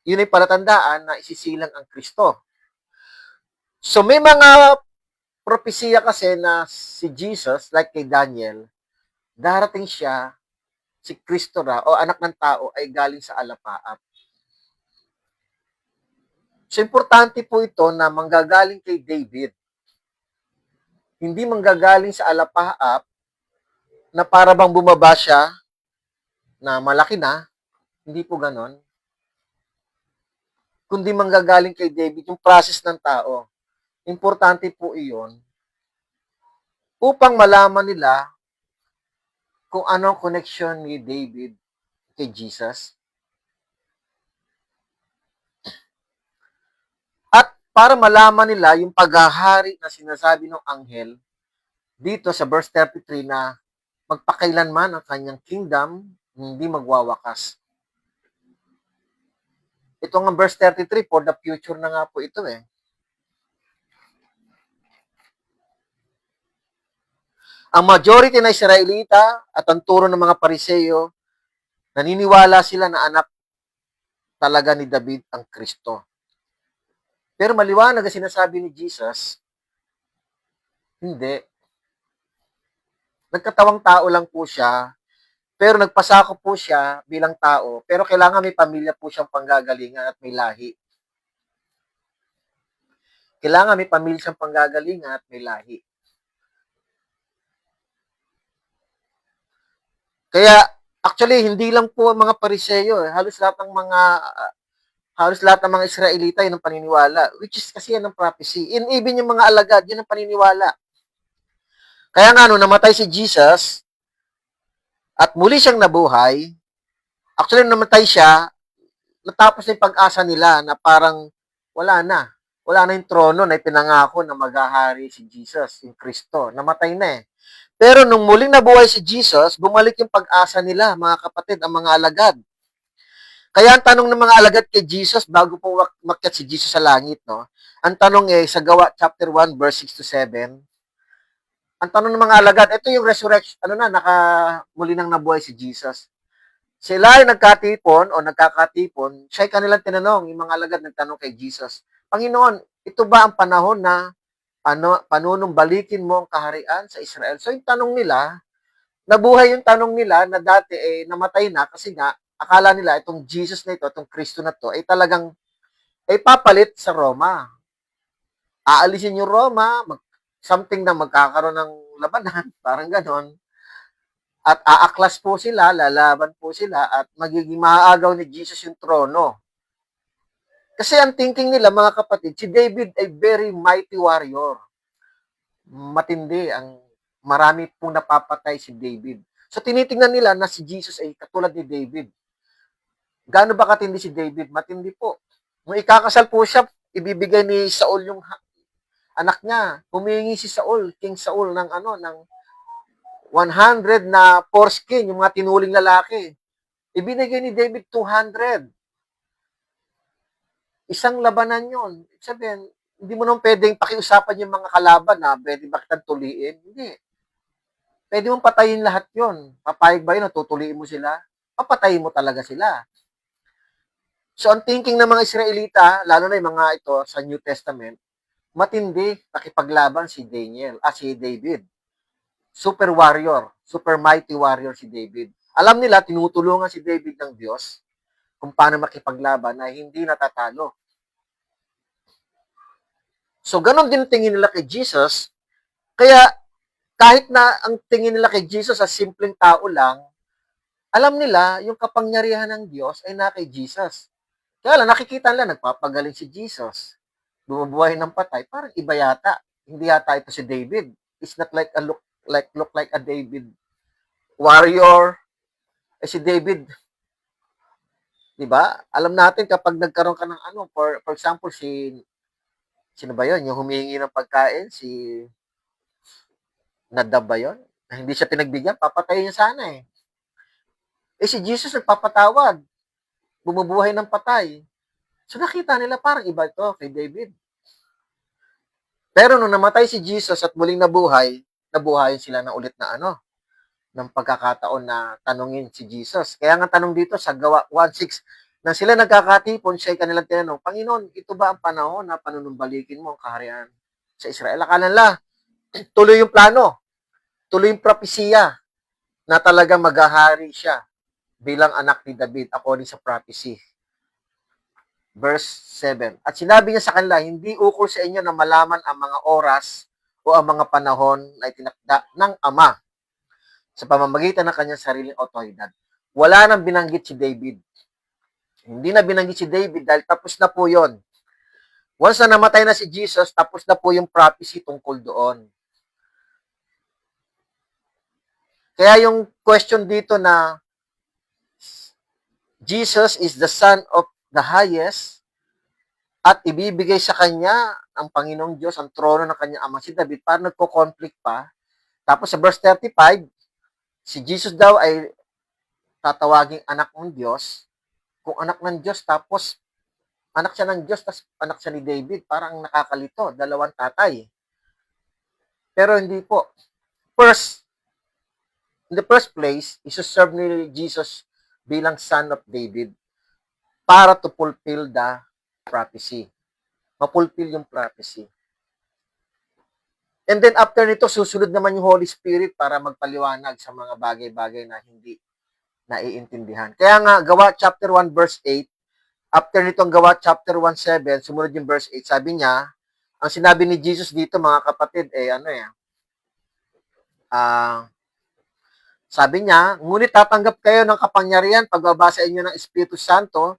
Speaker 1: yun ay palatandaan na isisilang ang Kristo. So may mga propesiya kasi na si Jesus, like kay Daniel, darating siya, si Kristo na o anak ng tao ay galing sa alapaap. So importante po ito na manggagaling kay David. Hindi manggagaling sa alapaap na para bang bumaba siya na malaki na, hindi po ganon. Kundi manggagaling kay David yung process ng tao. Importante po iyon upang malaman nila kung ano ang connection ni David kay Jesus. At para malaman nila yung paghahari na sinasabi ng anghel dito sa verse 33 na magpakailanman ang kanyang kingdom, hindi magwawakas. Ito nga verse 33, for the future na nga po ito eh. Ang majority na Israelita at ang turo ng mga Pariseo, naniniwala sila na anak talaga ni David ang Kristo. Pero maliwanag ang sinasabi ni Jesus, hindi. Nagkatawang tao lang po siya, pero nagpasako po siya bilang tao, pero kailangan may pamilya po siyang panggagalingan at may lahi. Kailangan may pamilya siyang panggagalingan at may lahi. Kaya, actually, hindi lang po ang mga Pariseo, halos lahat ng mga Israelita yun ang paniniwala, which is kasi yan ang prophecy. And even yung mga alagad, yun ang paniniwala. Kaya nga, nung namatay si Jesus, at muli siyang nabuhay, actually, nung namatay siya, natapos na yung pag-asa nila na parang wala na. Wala na yung trono na ipinangako na maghahari si Jesus, yung Kristo. Namatay na eh. Pero nung muling nabuhay si Jesus, bumalik yung pag-asa nila, mga kapatid, ang mga alagad. Kaya ang tanong ng mga alagad kay Jesus, bago po makyat si Jesus sa langit, no? Ang tanong sa Gawa chapter 1, verse 6 to 7, ang tanong ng mga alagad, ito yung resurrection, muli nang nabuhay si Jesus. Sila ay nagkatipon o nagkakatipon, siya'y kanilang tinanong, yung mga alagad nagtanong kay Jesus, Panginoon, ito ba ang panahon na panunumbalikin mo ang kaharian sa Israel? So yung tanong nila, nabuhay yung tanong nila na dati namatay na kasi nga akala nila itong Jesus na ito, itong Kristo na to ay talagang papalit sa Roma. Aalisin yung Roma, something na magkakaroon ng labanan, parang ganon. At aaklas po sila, lalaban po sila, at magiging maaagaw ni Jesus yung trono. Kasi ang thinking nila, mga kapatid, si David ay very mighty warrior. Matindi, marami pong napapatay si David. So tinitingnan nila na si Jesus ay katulad ni David. Gaano ba katindi si David? Matindi po. Nung ikakasal po siya, ibibigay ni Saul yung anak niya. Humingi si Saul, King Saul ng 100 na foreskin, yung mga tinuling lalaki. Ibinigay ni David 200. Isang labanan yon. Sabihin, hindi mo naman pwedeng pakiusapan yung mga kalaban na pwede ba kitang tuliin. Hindi. Pwede mong patayin lahat yon. Papayag ba yun na tutuliin mo sila? Papatayin mo talaga sila. So, ang thinking ng mga Israelita, lalo na yung mga ito sa New Testament, matindi, nakipaglaban si si David. Super warrior, super mighty warrior si David. Alam nila, tinutulungan si David ng Diyos kung paano makipaglaban na hindi natatalo. So, ganun din tingin nila kay Jesus. Kaya, kahit na ang tingin nila kay Jesus as simpleng tao lang, alam nila yung kapangyarihan ng Diyos ay na kay Jesus. Kaya lang, nakikita nila, nagpapagaling si Jesus. Bumubuhay ng patay. Parang iba yata. Hindi yata ito si David. It's not like look like a David warrior. Si David, di ba? Alam natin kapag nagkaroon ka ng for example, sino ba yun? Yung humihingi ng pagkain, si Nadab ba yun? Na hindi siya pinagbigyan, papatayin niya sana eh. Si Jesus nagpapatawad, bumubuhay ng patay. So nakita nila parang iba ito kay David. Pero nung namatay si Jesus at muling nabuhayin sila na ulit na ng pagkakataon na tanungin si Jesus. Kaya nga tanong dito sa Gawa 1:6, nang sila nagkakatipon, siya ay kanilang tinanong, Panginoon, ito ba ang panahon na panunumbalikin mo ang kaharian sa Israel? Akala nila, tuloy yung plano, tuloy yung propesiya na talagang maghahari siya bilang anak ni David according sa prophecy. Verse 7. At sinabi niya sa kanila, hindi ukol sa inyo na malaman ang mga oras o ang mga panahon na itinakda ng Ama sa pamamagitan ng kanyang sariling otoridad. Wala nang binanggit si David. Hindi na binanggit si David dahil tapos na po yon. Once na namatay na si Jesus, tapos na po yung prophecy tungkol doon. Kaya yung question dito na Jesus is the Son of the Highest at ibibigay sa kanya ang Panginoong Diyos, ang trono ng kanyang ama si David, parang nagko-conflict pa. Tapos sa verse 35, si Jesus daw ay tatawaging anak ng Diyos. Kung anak ng Diyos, tapos anak siya ng Diyos, tapos anak siya ni David, parang nakakalito, dalawang tatay. Pero hindi po. In the first place, isuserve ni Jesus bilang son of David para to fulfill the prophecy. Ma-fulfill yung prophecy. And then after nito, susunod naman yung Holy Spirit para magpaliwanag sa mga bagay-bagay na hindi naiintindihan. Kaya nga, Gawa chapter 1 verse 8, after nitong Gawa chapter 1:7, sumunod yung verse 8, sabi niya, ang sinabi ni Jesus dito, mga kapatid, sabi niya, ngunit tatanggap kayo ng kapangyarihan pagbaba sa inyo ng Espiritu Santo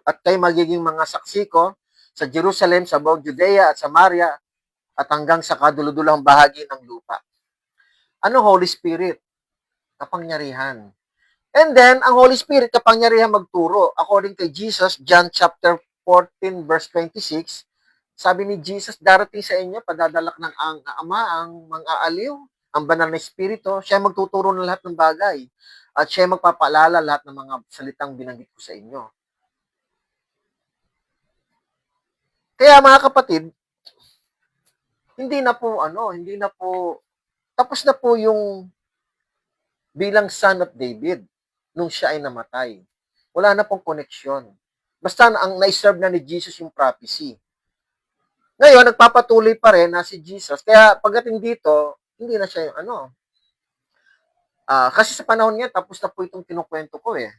Speaker 1: at kayo magiging mga saksi ko sa Jerusalem, sa buong Judea at Samaria at hanggang sa kaduludulong bahagi ng lupa. Ano Holy Spirit? Kapangyarihan. And then, ang Holy Spirit, kapangyarihan magturo. According kay Jesus, John chapter 14 verse 26, sabi ni Jesus, darating sa inyo, padadalak ng ang Ama, ang mang-aaliw, ang banal na Espiritu, siya magtuturo ng lahat ng bagay. At siya magpapaalala lahat ng mga salitang binanggit ko sa inyo. Kaya mga kapatid, hindi na po, tapos na po yung bilang son of David nung siya ay namatay. Wala na pong koneksyon. Basta ang na-serve na ni Jesus yung prophecy. Ngayon, nagpapatuloy pa rin na si Jesus. Kaya pagdating dito, hindi na siya yung kasi sa panahon niya, tapos na po itong kinukwento ko eh.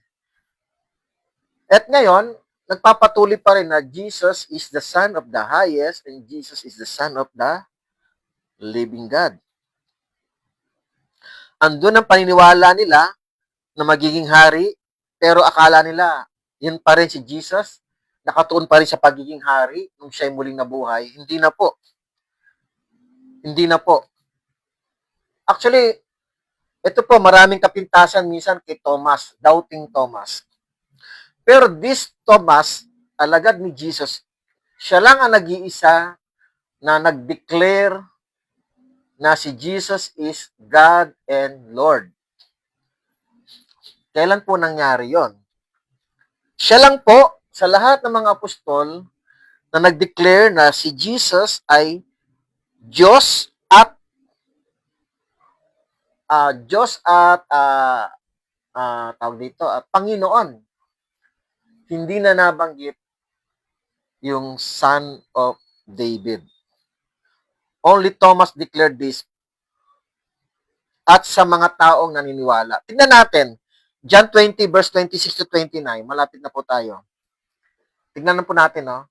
Speaker 1: At ngayon, nagpapatuloy pa rin na Jesus is the Son of the Highest and Jesus is the Son of the Living God. Andun ang paniniwala nila na magiging hari, pero akala nila, yun pa rin si Jesus, nakatuon pa rin sa pagiging hari nung siya'y muling nabuhay. Hindi na po. Hindi na po. Actually, ito po, maraming kapintasan minsan kay Thomas, doubting Thomas. Pero this Thomas, alagad ni Jesus, siya lang ang nag-iisa na nag-declare na si Jesus is God and Lord. Kailan po nangyari yon? Siya lang po sa lahat ng mga apostol na nag-declare na si Jesus ay Diyos at tawag dito, Panginoon. Hindi na nabanggit yung Son of David. Only Thomas declared this at sa mga taong naniniwala. Tingnan natin, John 20 verse 26 to 29, malapit na po tayo. Tingnan na po natin, no?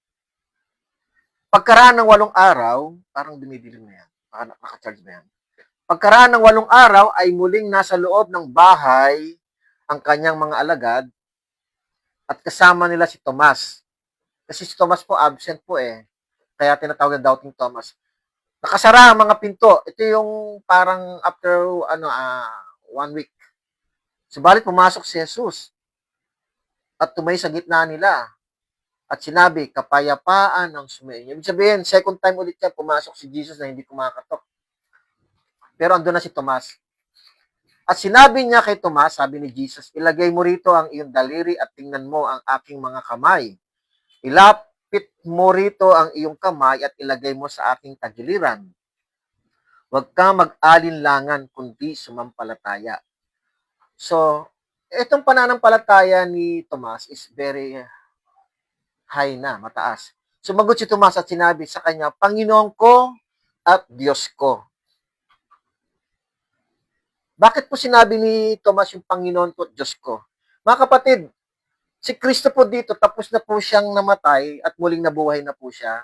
Speaker 1: Pagkaraan ng 8 araw, parang dumidilim na yan. Naka-charge na yan. Pagkaraan ng 8 araw ay muling nasa loob ng bahay ang kanyang mga alagad at kasama nila si Tomas. Kasi si Tomas po absent po eh. Kaya tinatawag na doubting Thomas. Nakasara ang mga pinto. Ito yung parang after 1 week. Subalit pumasok si Jesus at tumay sa gitna nila at sinabi, kapayapaan ang sumainyo. Ibig sabihin, second time ulit siya pumasok si Jesus na hindi kumakatok. Pero andun na si Tomas. At sinabi niya kay Tomas, sabi ni Jesus, ilagay mo rito ang iyong daliri at tingnan mo ang aking mga kamay. Ilapit mo rito ang iyong kamay at ilagay mo sa aking tagiliran. Huwag kang mag-alinlangan kundi sumampalataya. So, itong pananampalataya ni Tomas is very high na, mataas. Sumagot si Tomas at sinabi sa kanya, Panginoon ko at Diyos ko. Bakit po sinabi ni Tomas yung Panginoon ko at Diyos ko? Mga kapatid, si Kristo po dito, tapos na po siyang namatay at muling nabuhay na po siya.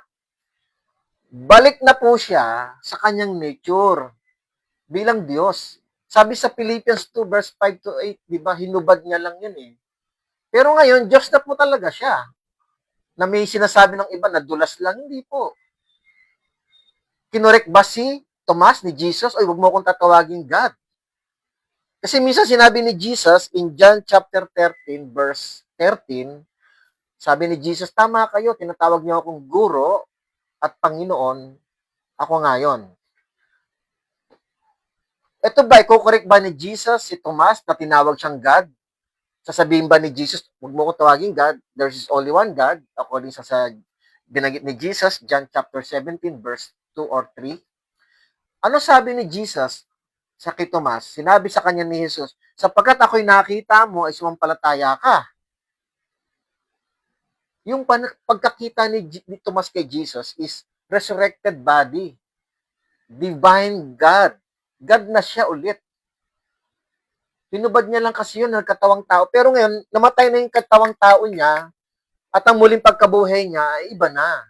Speaker 1: Balik na po siya sa kanyang nature bilang Diyos. Sabi sa Philippians 2 verse 5 to 8, di ba, hinubad niya lang yun eh. Pero ngayon, Diyos na po talaga siya. Na may sinasabi ng iba na dulas lang, hindi po. Kinorek ba si Tomas ni Jesus? Oy, wag mo akong tatawagin God. Kasi minsan sinabi ni Jesus in John chapter 13 verse 13, sabi ni Jesus, tama kayo, tinatawag niyo akong guro at Panginoon, ako ngayon. Ito ba, iko-correct ba ni Jesus si Tomas na tinawag siyang God? Sasabihin ba ni Jesus, huwag mo ko tawagin God, there is only one God, according sa binanggit ni Jesus, John chapter 17, verse 2 or 3. Ano sabi ni Jesus sa kay Tomas? Sinabi sa kanya ni Jesus, sapagkat ako'y nakita mo ay sumampalataya ka. Yung pagkakita ni Tomas kay Jesus is resurrected body. Divine God. God na siya ulit. Hinubad niya lang kasi yun, nagkatawang tao. Pero ngayon, namatay na yung katawang tao niya at ang muling pagkabuhay niya ay iba na.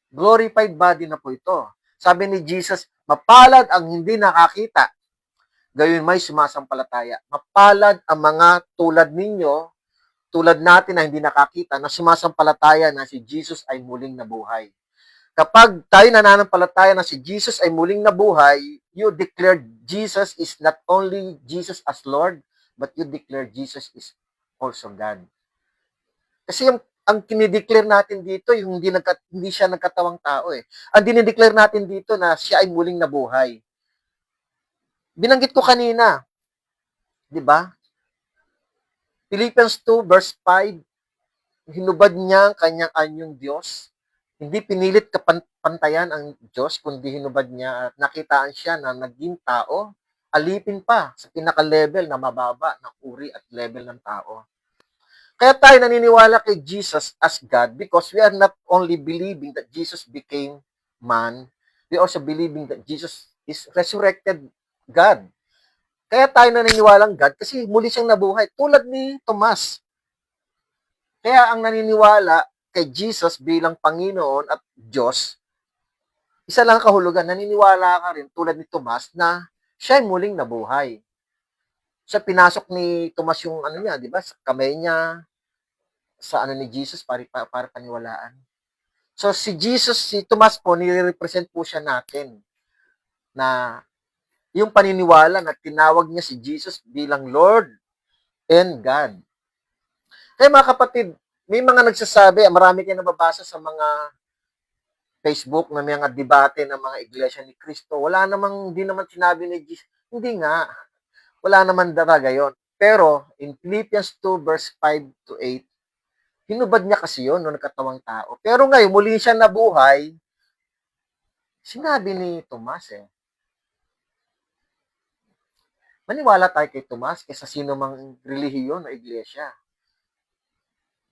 Speaker 1: Glorified body na po ito. Sabi ni Jesus, mapalad ang hindi nakakita, gayon may sumasampalataya. Mapalad ang mga tulad ninyo, tulad natin na hindi nakakita, na sumasampalataya na si Jesus ay muling nabuhay. Kapag tayo nananampalataya na si Jesus ay muling nabuhay, you declare Jesus is not only Jesus as Lord, but you declare Jesus is also God. Kasi ang kinideclare natin dito, yung hindi siya nagkatawang tao eh. Ang dinideclare natin dito na siya ay muling nabuhay. Binanggit ko kanina, di ba? Philippians 2 verse 5, hinubad niya ang kanyang anyong Diyos. Hindi pinilit kapantayan ang Diyos, kundi hinubad niya at nakitaan siya na naging tao, alipin pa sa pinaka-level na mababa ng uri at level ng tao. Kaya tayo naniniwala kay Jesus as God because we are not only believing that Jesus became man, we also believing that Jesus is resurrected God. Kaya tayo naniniwalang God kasi muli siyang nabuhay, tulad ni Tomas. Kaya ang naniniwala kay Jesus bilang Panginoon at Diyos, isa lang kahulugan, naniniwala ka rin tulad ni Tomas na siya ay muling nabuhay. Siya pinasok ni Tomas yung niya, di ba? Sa kamay niya, sa ni Jesus para paniwalaan. So si Jesus, si Tomas po, nire-represent po siya natin na yung paniniwala na tinawag niya si Jesus bilang Lord and God. Kaya mga kapatid, may mga nagsasabi, marami kayo nababasa sa mga Facebook na may mga debate ng mga iglesia ni Cristo. Wala namang, hindi naman sinabi ni Jesus. Hindi nga. Wala naman talaga yon. Pero, in Philippians 2 verse 5 to 8, hinubad niya kasi yun nung nagkatawang tao. Pero ngayon, muli siya nabuhay, sinabi ni Tomas maniwala tayo kay Tomas kaysa sino mang relihiyon o iglesia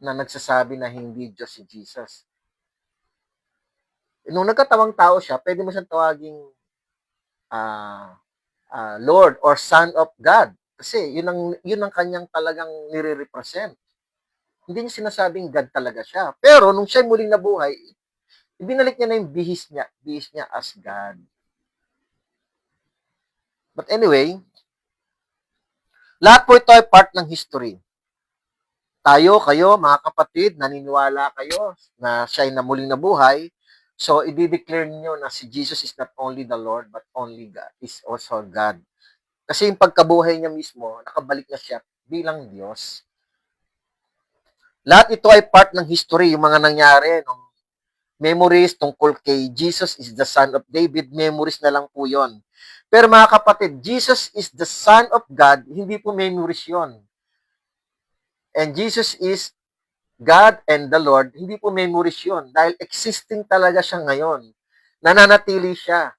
Speaker 1: na nagsasabi na hindi Diyos si Jesus. Nung nagkatawang tao siya, pwede mo siyang tawaging Lord or Son of God. Kasi yun ang kanyang talagang nire-represent. Hindi niya sinasabing God talaga siya. Pero nung siya muling nabuhay, ibinalik niya na yung bihis niya as God. But anyway, lahat po ito ay part ng history. Tayo, kayo, mga kapatid, naniniwala kayo na siya ay muling nabuhay. So, i-declare niyo na si Jesus is not only the Lord, but only God, is also God. Kasi yung pagkabuhay niya mismo, nakabalik na siya bilang Diyos. Lahat ito ay part ng history, yung mga nangyari, nung memories tungkol kay Jesus is the Son of David, memories na lang po yon. Pero mga kapatid, Jesus is the Son of God, hindi po memories yon. And Jesus is God and the Lord, hindi po memories yun. Dahil existing talaga siya ngayon. Nananatili siya.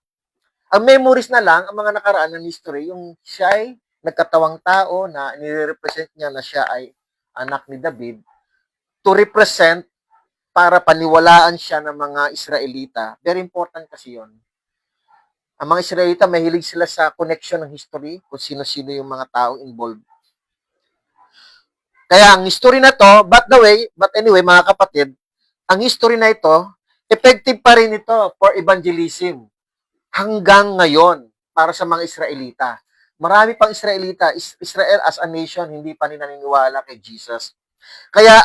Speaker 1: Ang memories na lang, ang mga nakaraan ng history, yung siya ay nagkatawang tao na nire-represent niya na siya ay anak ni David, to represent para paniwalaan siya ng mga Israelita. Very important kasi yun. Ang mga Israelita, mahilig sila sa connection ng history, kung sino-sino yung mga tao involved. Kaya ang history na to, but anyway, mga kapatid, ang history na ito, effective pa rin ito for evangelism hanggang ngayon para sa mga Israelita. Marami pang Israelita, Israel as a nation, hindi pa rin naniniwala kay Jesus. Kaya,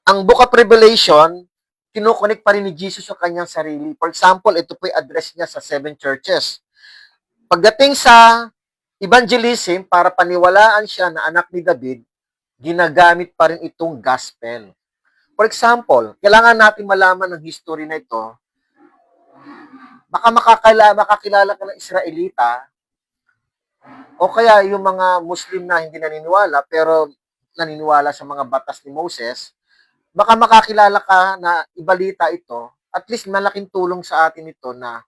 Speaker 1: ang Book of Revelation, kinukonek pa rin ni Jesus sa kanyang sarili. For example, ito po yung address niya sa 7 churches. Pagdating sa evangelism, para paniwalaan siya na anak ni David, ginagamit pa rin itong gospel. For example, kailangan natin malaman ng history na ito. Baka makakilala ka ng Israelita o kaya yung mga Muslim na hindi naniniwala pero naniniwala sa mga batas ni Moses, baka makakilala ka na ibalita ito, at least malaking tulong sa atin ito na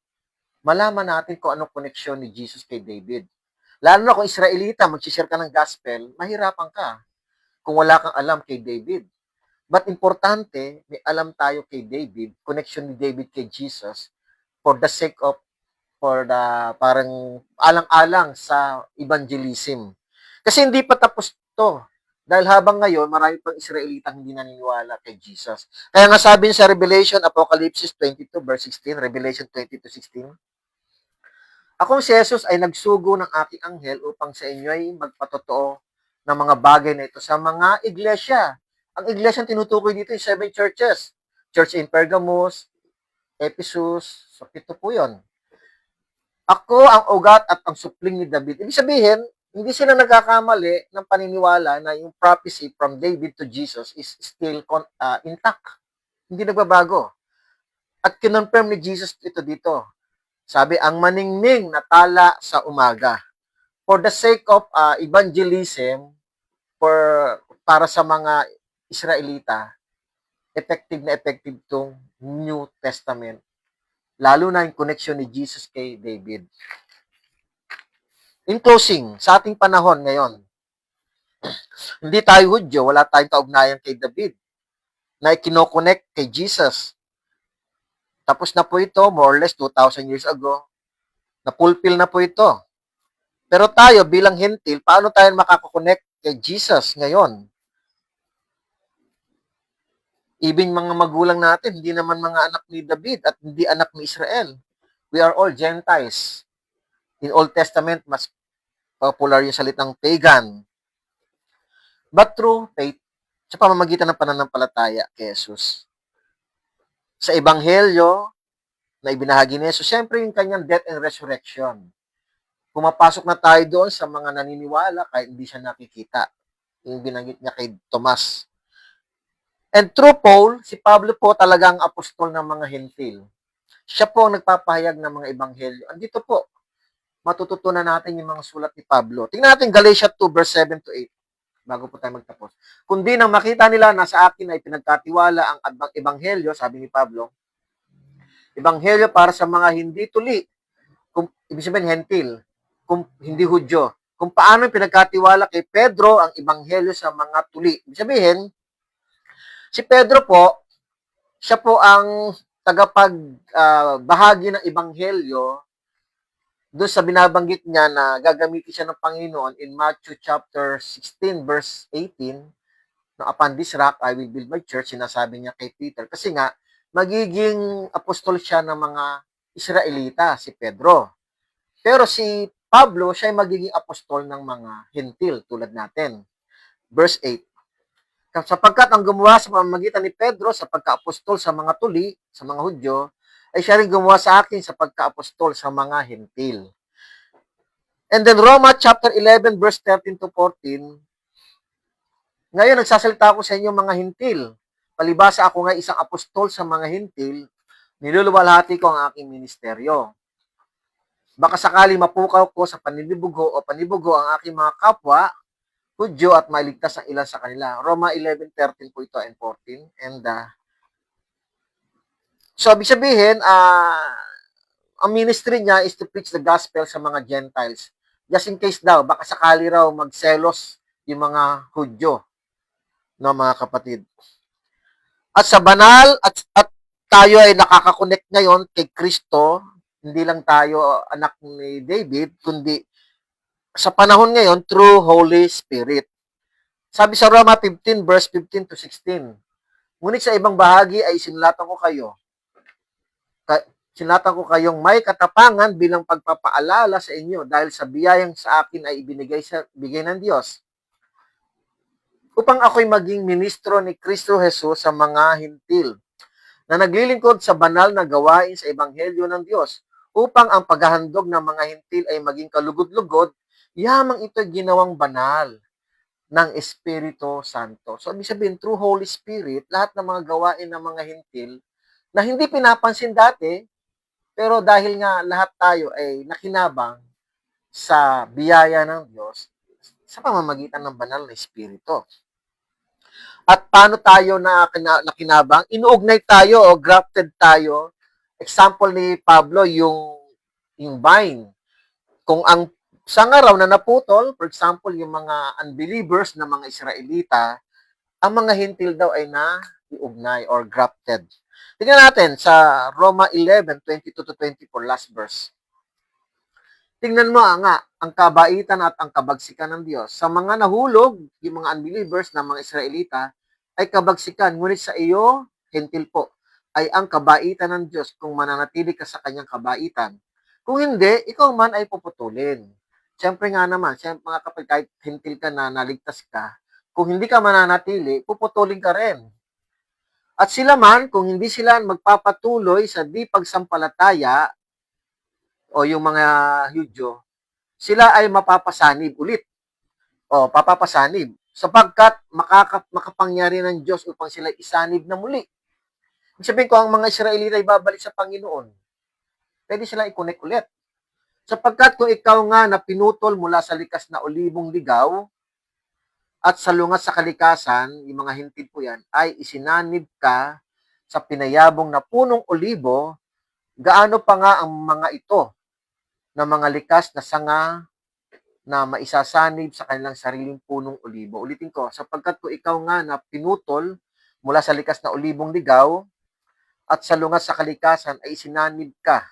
Speaker 1: malaman natin kung anong koneksyon ni Jesus kay David. Lalo na kung Israelita, mag-share ka ng gospel, mahirapan ka kung wala kang alam kay David. But importante, may alam tayo kay David, connection ni David kay Jesus, for the sake of, for the, parang alang-alang sa evangelism. Kasi hindi pa tapos to. Dahil habang ngayon, marami pang Israelitang hindi naniniwala kay Jesus. Kaya nga sabi sa Revelation, Apocalypse 22, verse 16, Revelation 22:16, akong si Jesus ay nagsugo ng aking anghel upang sa inyo ay magpatotoo ng mga bagay na ito sa mga iglesia. Ang iglesia tinutukoy dito yung 7 churches. Church in Pergamos, Ephesus, so 7 po yun. Ako ang ugat at ang supling ni David. Ibig sabihin, hindi sila nagkakamali ng paniniwala na yung prophecy from David to Jesus is still intact. Hindi nagbabago. At kinonfirm ni Jesus ito dito. Sabi, ang maningning na tala sa umaga. For the sake of evangelism, para sa mga Israelita, effective tong New Testament. Lalo na yung connection ni Jesus kay David. In closing, sa ating panahon ngayon, hindi tayo Hudyo, wala tayong kaugnayan kay David na ikinokonect kay Jesus. Tapos na po ito, more or less 2,000 years ago. Na-fulfill na po ito. Pero tayo bilang Hentil, paano tayo makakokonect kay Jesus ngayon? Even mga magulang natin, hindi naman mga anak ni David at hindi anak ni Israel. We are all Gentiles. In Old Testament, mas popular yung salitang pagan. But through faith, sa pamamagitan ng pananampalataya kay Jesus. Sa Ebanghelyo na ibinahagi ni Jesus, siyempre yung kanyang death and resurrection. Pumapasok na tayo doon sa mga naniniwala kahit hindi siya nakikita. Yung binanggit niya kay Tomas. And through Paul, si Pablo po talagang apostol ng mga Hentil. Siya po ang nagpapahayag ng mga ebanghelyo. Andito po, matututunan natin yung mga sulat ni Pablo. Tingnan natin Galatia 2 verse 7 to 8. bago po tayo magtapos. Kundi nang makita nila na sa akin ay pinagkatiwala ang ebanghelyo, sabi ni Pablo, ebanghelyo para sa mga hindi tuli, kung ibig sabihin hentil, kung hindi Hudyo, kung paano pinagkatiwala kay Pedro ang ebanghelyo sa mga tuli. Ibig sabihin, si Pedro po, siya po ang tagapag bahagi ng ebanghelyo doon sa binabanggit niya na gagamitin siya ng Panginoon in Matthew chapter 16 verse 18, no, upon this rock I will build my church, sinasabi niya kay Peter. Kasi nga, magiging apostol siya ng mga Israelita, si Pedro. Pero si Pablo, siya ay magiging apostol ng mga hentil tulad natin. Verse 8, sapagkat ang gumawa sa pamamagitan ni Pedro sa pagka-apostol sa mga tuli, sa mga Hudyo, ay siya rin gumawa sa akin sa pagka-apostol sa mga hentil. And then Roma chapter 11 verse 13 to 14, ngayon nagsasalita ako sa inyo mga hentil. Palibasa ako nga isang apostol sa mga hentil, niluluwalhati ko ang aking ministeryo. Baka sakali mapukaw ko sa paninibugo o panibugo ang aking mga kapwa, Hudyo, at mailigtas ang ilan sa kanila. Roma 11:13 po ito and 14. And so, ibig sabihin, ang ministry niya is to preach the gospel sa mga Gentiles. Just in case daw, baka sakali raw magselos yung mga Hudyo, no, mga kapatid. At sa banal, at tayo ay nakakakonect ngayon kay Kristo, hindi lang tayo anak ni David, kundi sa panahon ngayon, through Holy Spirit. Sabi sa Roma 15, verse 15 to 16, ngunit sa ibang bahagi ay sinulatan ko kayo. Sinulatan ko kayong may katapangan bilang pagpapaalala sa inyo dahil sa biyayang sa akin ay bigay ng Diyos. Upang ako'y maging ministro ni Kristo Jesus sa mga hintil na naglilingkod sa banal na gawain sa Ebanghelyo ng Diyos, upang ang paghahandog ng mga hintil ay maging kalugod-lugod, yamang ito ginawang banal ng Espiritu Santo. So, ibig sabihin, through Holy Spirit, lahat ng mga gawain ng mga hintil na hindi pinapansin dati, pero dahil nga lahat tayo ay nakinabang sa biyaya ng Diyos sa pamamagitan ng banal na Espiritu. At paano tayo nakinabang? Inuugnay tayo o grafted tayo. Example ni Pablo, yung vine. Kung ang sanga raw na naputol, for example, yung mga unbelievers na mga Israelita, ang mga hintil daw ay na-iugnay or grafted. Tingnan natin sa Roma 11:22 to 24, last verse. Tingnan mo nga, ang kabaitan at ang kabagsikan ng Diyos. Sa mga nahulog, yung mga unbelievers na mga Israelita, ay kabagsikan. Ngunit sa iyo, hintil po, ay ang kabaitan ng Diyos kung mananatili ka sa kanyang kabaitan. Kung hindi, ikaw man ay puputulin. Siyempre nga naman, mga kapag kahit hintil ka na naligtas ka, kung hindi ka mananatili, puputulin ka rin. At sila man, kung hindi sila magpapatuloy sa di pagsampalataya o yung mga Hudyo, sila ay mapapasanib ulit. O, papapasanib. Sapagkat makapangyari ng Diyos upang sila isanib na muli. Ibig sabihin ko, ang mga Israelita ay babalik sa Panginoon, pwede sila i-connect ulit. Sapagkat kung ikaw nga na pinutol mula sa likas na olibong ligaw, at salungat sa kalikasan, yung mga hintil po yan, ay isinanib ka sa pinayabong na punong olibo, gaano pa nga ang mga ito na mga likas na sanga na maisasanib sa kanilang sariling punong olibo. Ulitin ko, sapagkat kung ikaw nga na pinutol mula sa likas na olibong ligaw at salungat sa kalikasan ay isinanib ka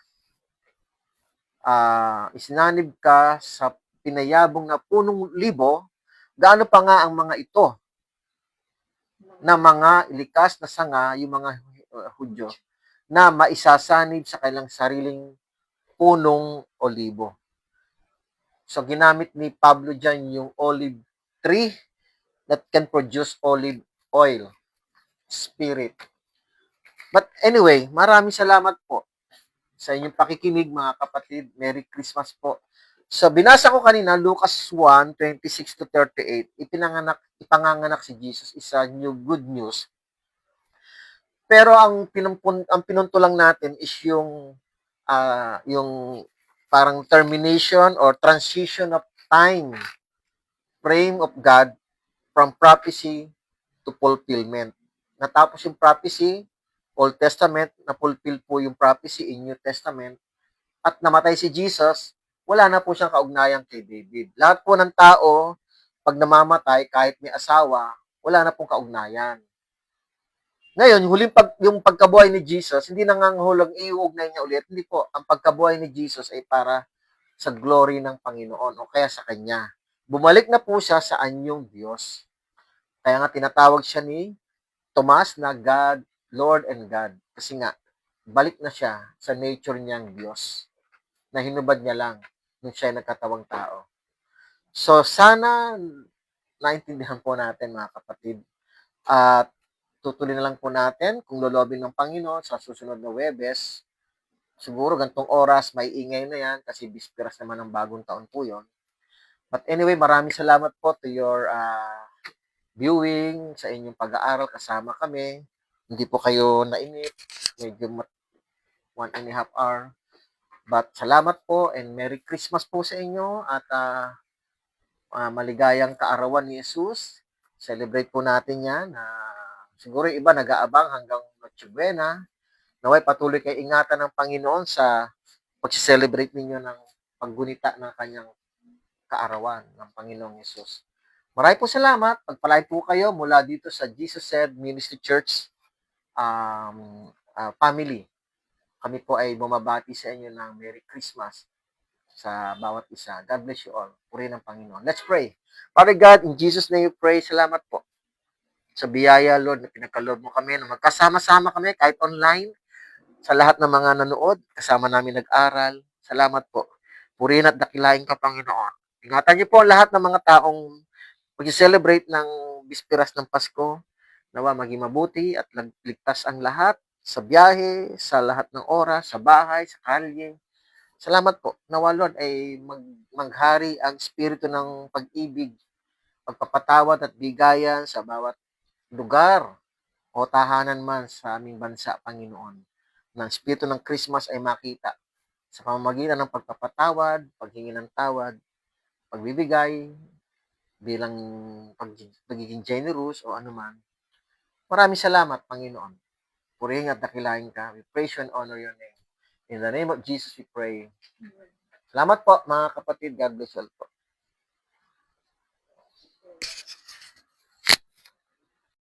Speaker 1: sa pinayabong na punong olibo, gaano pa nga ang mga ito na mga likas na sanga, yung mga Hudyo, na maisasanib sa kanilang sariling punong olibo. So, ginamit ni Pablo dyan yung olive tree that can produce olive oil, spirit. But anyway, maraming salamat po sa inyong pakikinig, mga kapatid. Merry Christmas po. So, binasa ko kanina, Lucas 1:26 to 38, ipanganganak si Jesus is a new good news. Pero ang pinunto lang natin is yung parang termination or transition of time frame of God from prophecy to fulfillment. Natapos yung prophecy, Old Testament, na-fulfill po yung prophecy in New Testament, at namatay si Jesus, wala na po siyang kaugnayan kay David. Lahat po ng tao, pag namamatay, kahit may asawa, wala na pong kaugnayan. Ngayon, yung pagkabuhay ni Jesus, hindi nangangahulugang iuugnay niya ulit. Hindi po. Ang pagkabuhay ni Jesus ay para sa glory ng Panginoon o kaya sa Kanya. Bumalik na po siya sa anyong Diyos. Kaya nga tinatawag siya ni Tomas na God, Lord and God. Kasi nga, balik na siya sa nature niyang Diyos na hinubad niya lang nung siya ay nagkatawang tao. So, sana naintindihan po natin mga kapatid. At tutuloy na lang po natin kung lolobin ng Panginoon sa susunod na Webes. Siguro gantong oras, may ingay na yan kasi bisperas naman ng bagong taon po yon. But anyway, maraming salamat po to your viewing, sa inyong pag-aaral. Kasama kami. Hindi po kayo nainip. Medyo 1.5 hour. But salamat po and Merry Christmas po sa inyo at maligayang kaarawan ni Jesus. Celebrate po natin yan. Siguro yung iba nag-aabang hanggang Noche Buena. Naway patuloy kayo ingatan ng Panginoon sa pag-celebrate ninyo ng paggunita ng kanyang kaarawan ng Panginoong Jesus. Maraming po salamat. Pagpalain po kayo mula dito sa Jesus Said Ministry Church family. Kami po ay bumabati sa inyo ng Merry Christmas sa bawat isa. God bless you all. Purihin ng Panginoon. Let's pray. Father God, in Jesus' name we pray. Salamat po sa biyaya, Lord, na pinagkaloob mo kami na magkasama-sama kami kahit online. Sa lahat ng mga nanood, kasama namin nag-aral. Salamat po. Purihin at dakilain ka, Panginoon. Ingatan niyo po ang lahat ng mga taong mag-celebrate ng Bispiras ng Pasko. Nawa maging mabuti at ligtas ang lahat sa biyahe, sa lahat ng oras, sa bahay, sa kalye. Salamat po. Nawa, Lord, ay maghari ang espiritu ng pag-ibig, pagpapatawad at bigayan sa bawat lugar o tahanan man sa aming bansa, Panginoon. Na ang espiritu ng Christmas ay makita sa pamamagitan ng pagpapatawad, paghingi ng tawad, pagbibigay, bilang pagiging generous o anuman. Maraming salamat, Panginoon. Purihin at dakilain ka. We praise you and honor your name. In the name of Jesus we pray. Salamat po, mga kapatid. God bless you all po.